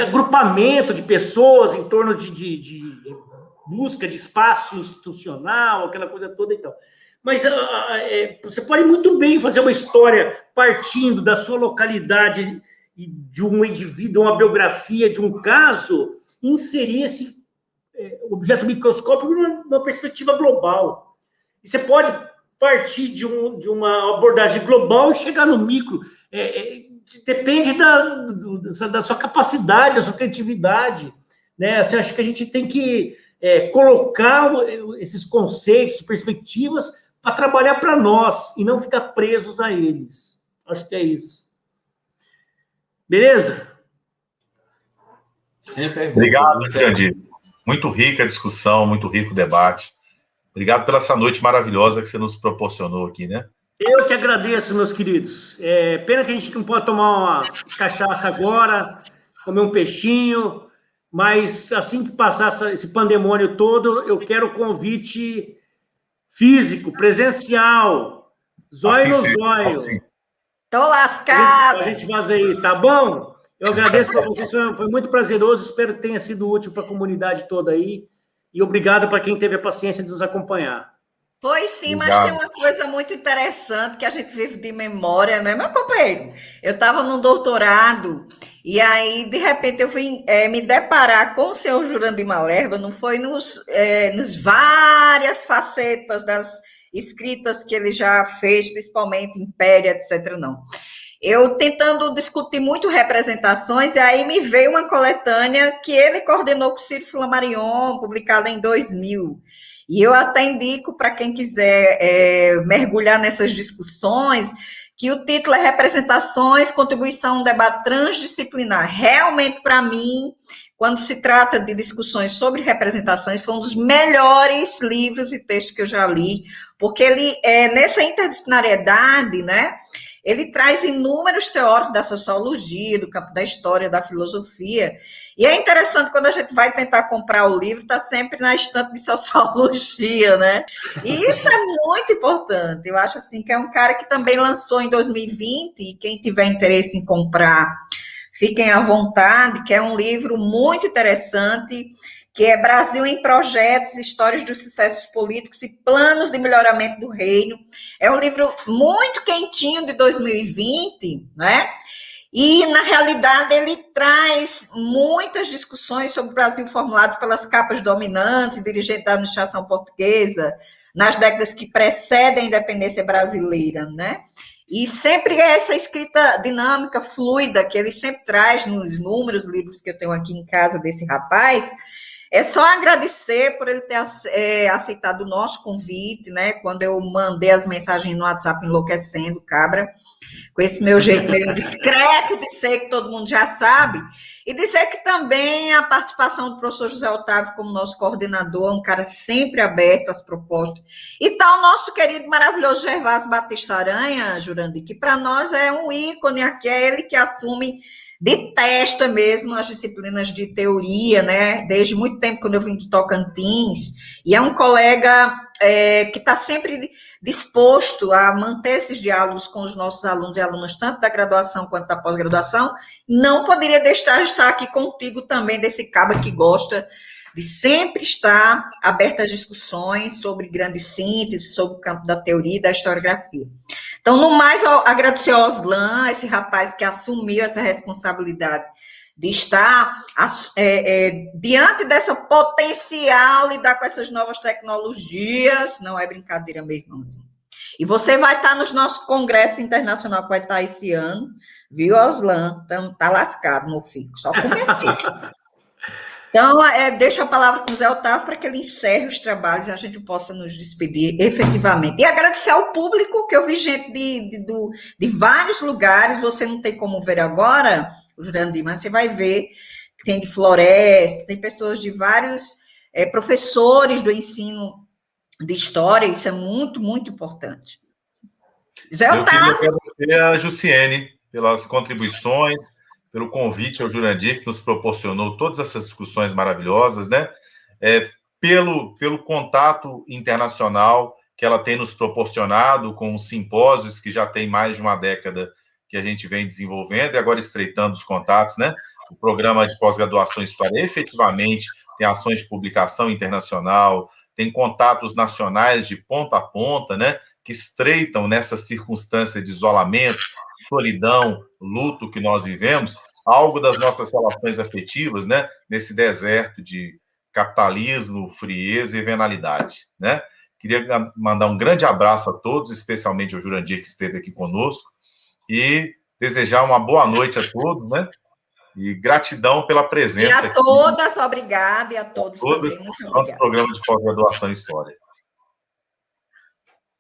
agrupamento de pessoas em torno de busca de espaço institucional, aquela coisa toda e tal. Mas você pode muito bem fazer uma história partindo da sua localidade, de um indivíduo, uma biografia de um caso, e inserir esse objeto microscópico numa perspectiva global. E você pode partir de uma abordagem global e chegar no micro. Depende da sua capacidade, da sua criatividade, né? Você acha que a gente tem que colocar esses conceitos, perspectivas, para trabalhar para nós e não ficar presos a eles. Acho que é isso. Beleza? Sempre. Obrigado, Jandir. Muito rica a discussão, muito rico o debate. Obrigado pela essa noite maravilhosa que você nos proporcionou aqui, né? Eu que agradeço, meus queridos. Pena que a gente não pode tomar uma cachaça agora, comer um peixinho, mas assim que passar esse pandemônio todo, eu quero o convite físico, presencial, zóio no zóio. Tô lascada. A gente faz aí, tá bom? Eu agradeço a vocês, foi muito prazeroso, espero que tenha sido útil para a comunidade toda aí, e obrigado para quem teve a paciência de nos acompanhar. Foi sim, Obrigado. Mas tem uma coisa muito interessante que a gente vive de memória, né, meu companheiro? Eu estava num doutorado e aí, de repente, eu fui me deparar com o senhor Jurandir Malherba, não foi nos várias facetas das escritas que ele já fez, principalmente Império, etc., não. Eu tentando discutir muito representações, e aí me veio uma coletânea que ele coordenou com o Ciro Flammarion, publicada em 2000. E eu até indico para quem quiser mergulhar nessas discussões, que o título é Representações, Contribuição a um Debate Transdisciplinar. Realmente, para mim, quando se trata de discussões sobre representações, foi um dos melhores livros e textos que eu já li, porque ele, nessa interdisciplinariedade, né, ele traz inúmeros teóricos da sociologia, do campo da história, da filosofia, e é interessante quando a gente vai tentar comprar o livro, está sempre na estante de sociologia, né? E isso é muito importante. Eu acho assim que é um cara que também lançou em 2020, e quem tiver interesse em comprar, fiquem à vontade, que é um livro muito interessante, que é Brasil em Projetos, Histórias dos Sucessos Políticos e Planos de Melhoramento do Reino. É um livro muito quentinho de 2020, né? E, na realidade, ele traz muitas discussões sobre o Brasil formulado pelas capas dominantes, dirigentes da administração portuguesa, nas décadas que precedem a independência brasileira, né? E sempre essa escrita dinâmica, fluida, que ele sempre traz nos inúmeros livros que eu tenho aqui em casa desse rapaz. É só agradecer por ele ter aceitado o nosso convite, né? Quando eu mandei as mensagens no WhatsApp enlouquecendo, cabra, com esse meu jeito meio discreto de ser, que todo mundo já sabe, e dizer que também a participação do professor José Otávio como nosso coordenador, um cara sempre aberto às propostas, e tá o nosso querido, maravilhoso Gervásio Batista Aranha, Jurandir, que para nós é um ícone aqui, é ele que assume de testa mesmo as disciplinas de teoria, né, desde muito tempo, quando eu vim do Tocantins, e é um colega que está sempre disposto a manter esses diálogos com os nossos alunos e alunas, tanto da graduação quanto da pós-graduação. Não poderia deixar de estar aqui contigo também, desse cabo que gosta de sempre estar aberto às discussões sobre grande síntese, sobre o campo da teoria e da historiografia. Então, no mais, eu agradecer ao Oslan, esse rapaz que assumiu essa responsabilidade de estar diante dessa potencial, lidar com essas novas tecnologias, não é brincadeira mesmo, assim. E você vai estar nos nossos congressos internacional que vai estar esse ano, viu, Oslan? Então, tá lascado, meu filho, só começou. Então, deixo a palavra com o Zé Otávio para que ele encerre os trabalhos e a gente possa nos despedir efetivamente. E agradecer ao público, que eu vi gente de vários lugares, você não tem como ver agora, Jurandir, mas você vai ver que tem de Floresta, tem pessoas de vários professores do ensino de história, isso é muito, muito importante. Zé Otávio. Eu queria agradecer a Jussiene pelas contribuições, pelo convite ao Jurandir, que nos proporcionou todas essas discussões maravilhosas, né? Pelo contato internacional que ela tem nos proporcionado com os simpósios que já tem mais de uma década que a gente vem desenvolvendo e agora estreitando os contatos, né? O programa de pós-graduação em História efetivamente tem ações de publicação internacional, tem contatos nacionais de ponta a ponta, né? Que estreitam nessa circunstância de isolamento, solidão, luto que nós vivemos, algo das nossas relações afetivas, né? Nesse deserto de capitalismo, frieza e venalidade, né? Queria mandar um grande abraço a todos, especialmente ao Jurandir, que esteve aqui conosco, e desejar uma boa noite a todos, né? E gratidão pela presença. E a todas, obrigada, e a todos também, muito obrigada. Nosso programa de pós-graduação em História.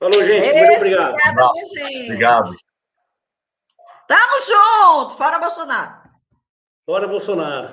Falou, gente. Muito obrigado. Obrigada, gente. Obrigado. Tamo junto! Fora Bolsonaro! Fora Bolsonaro.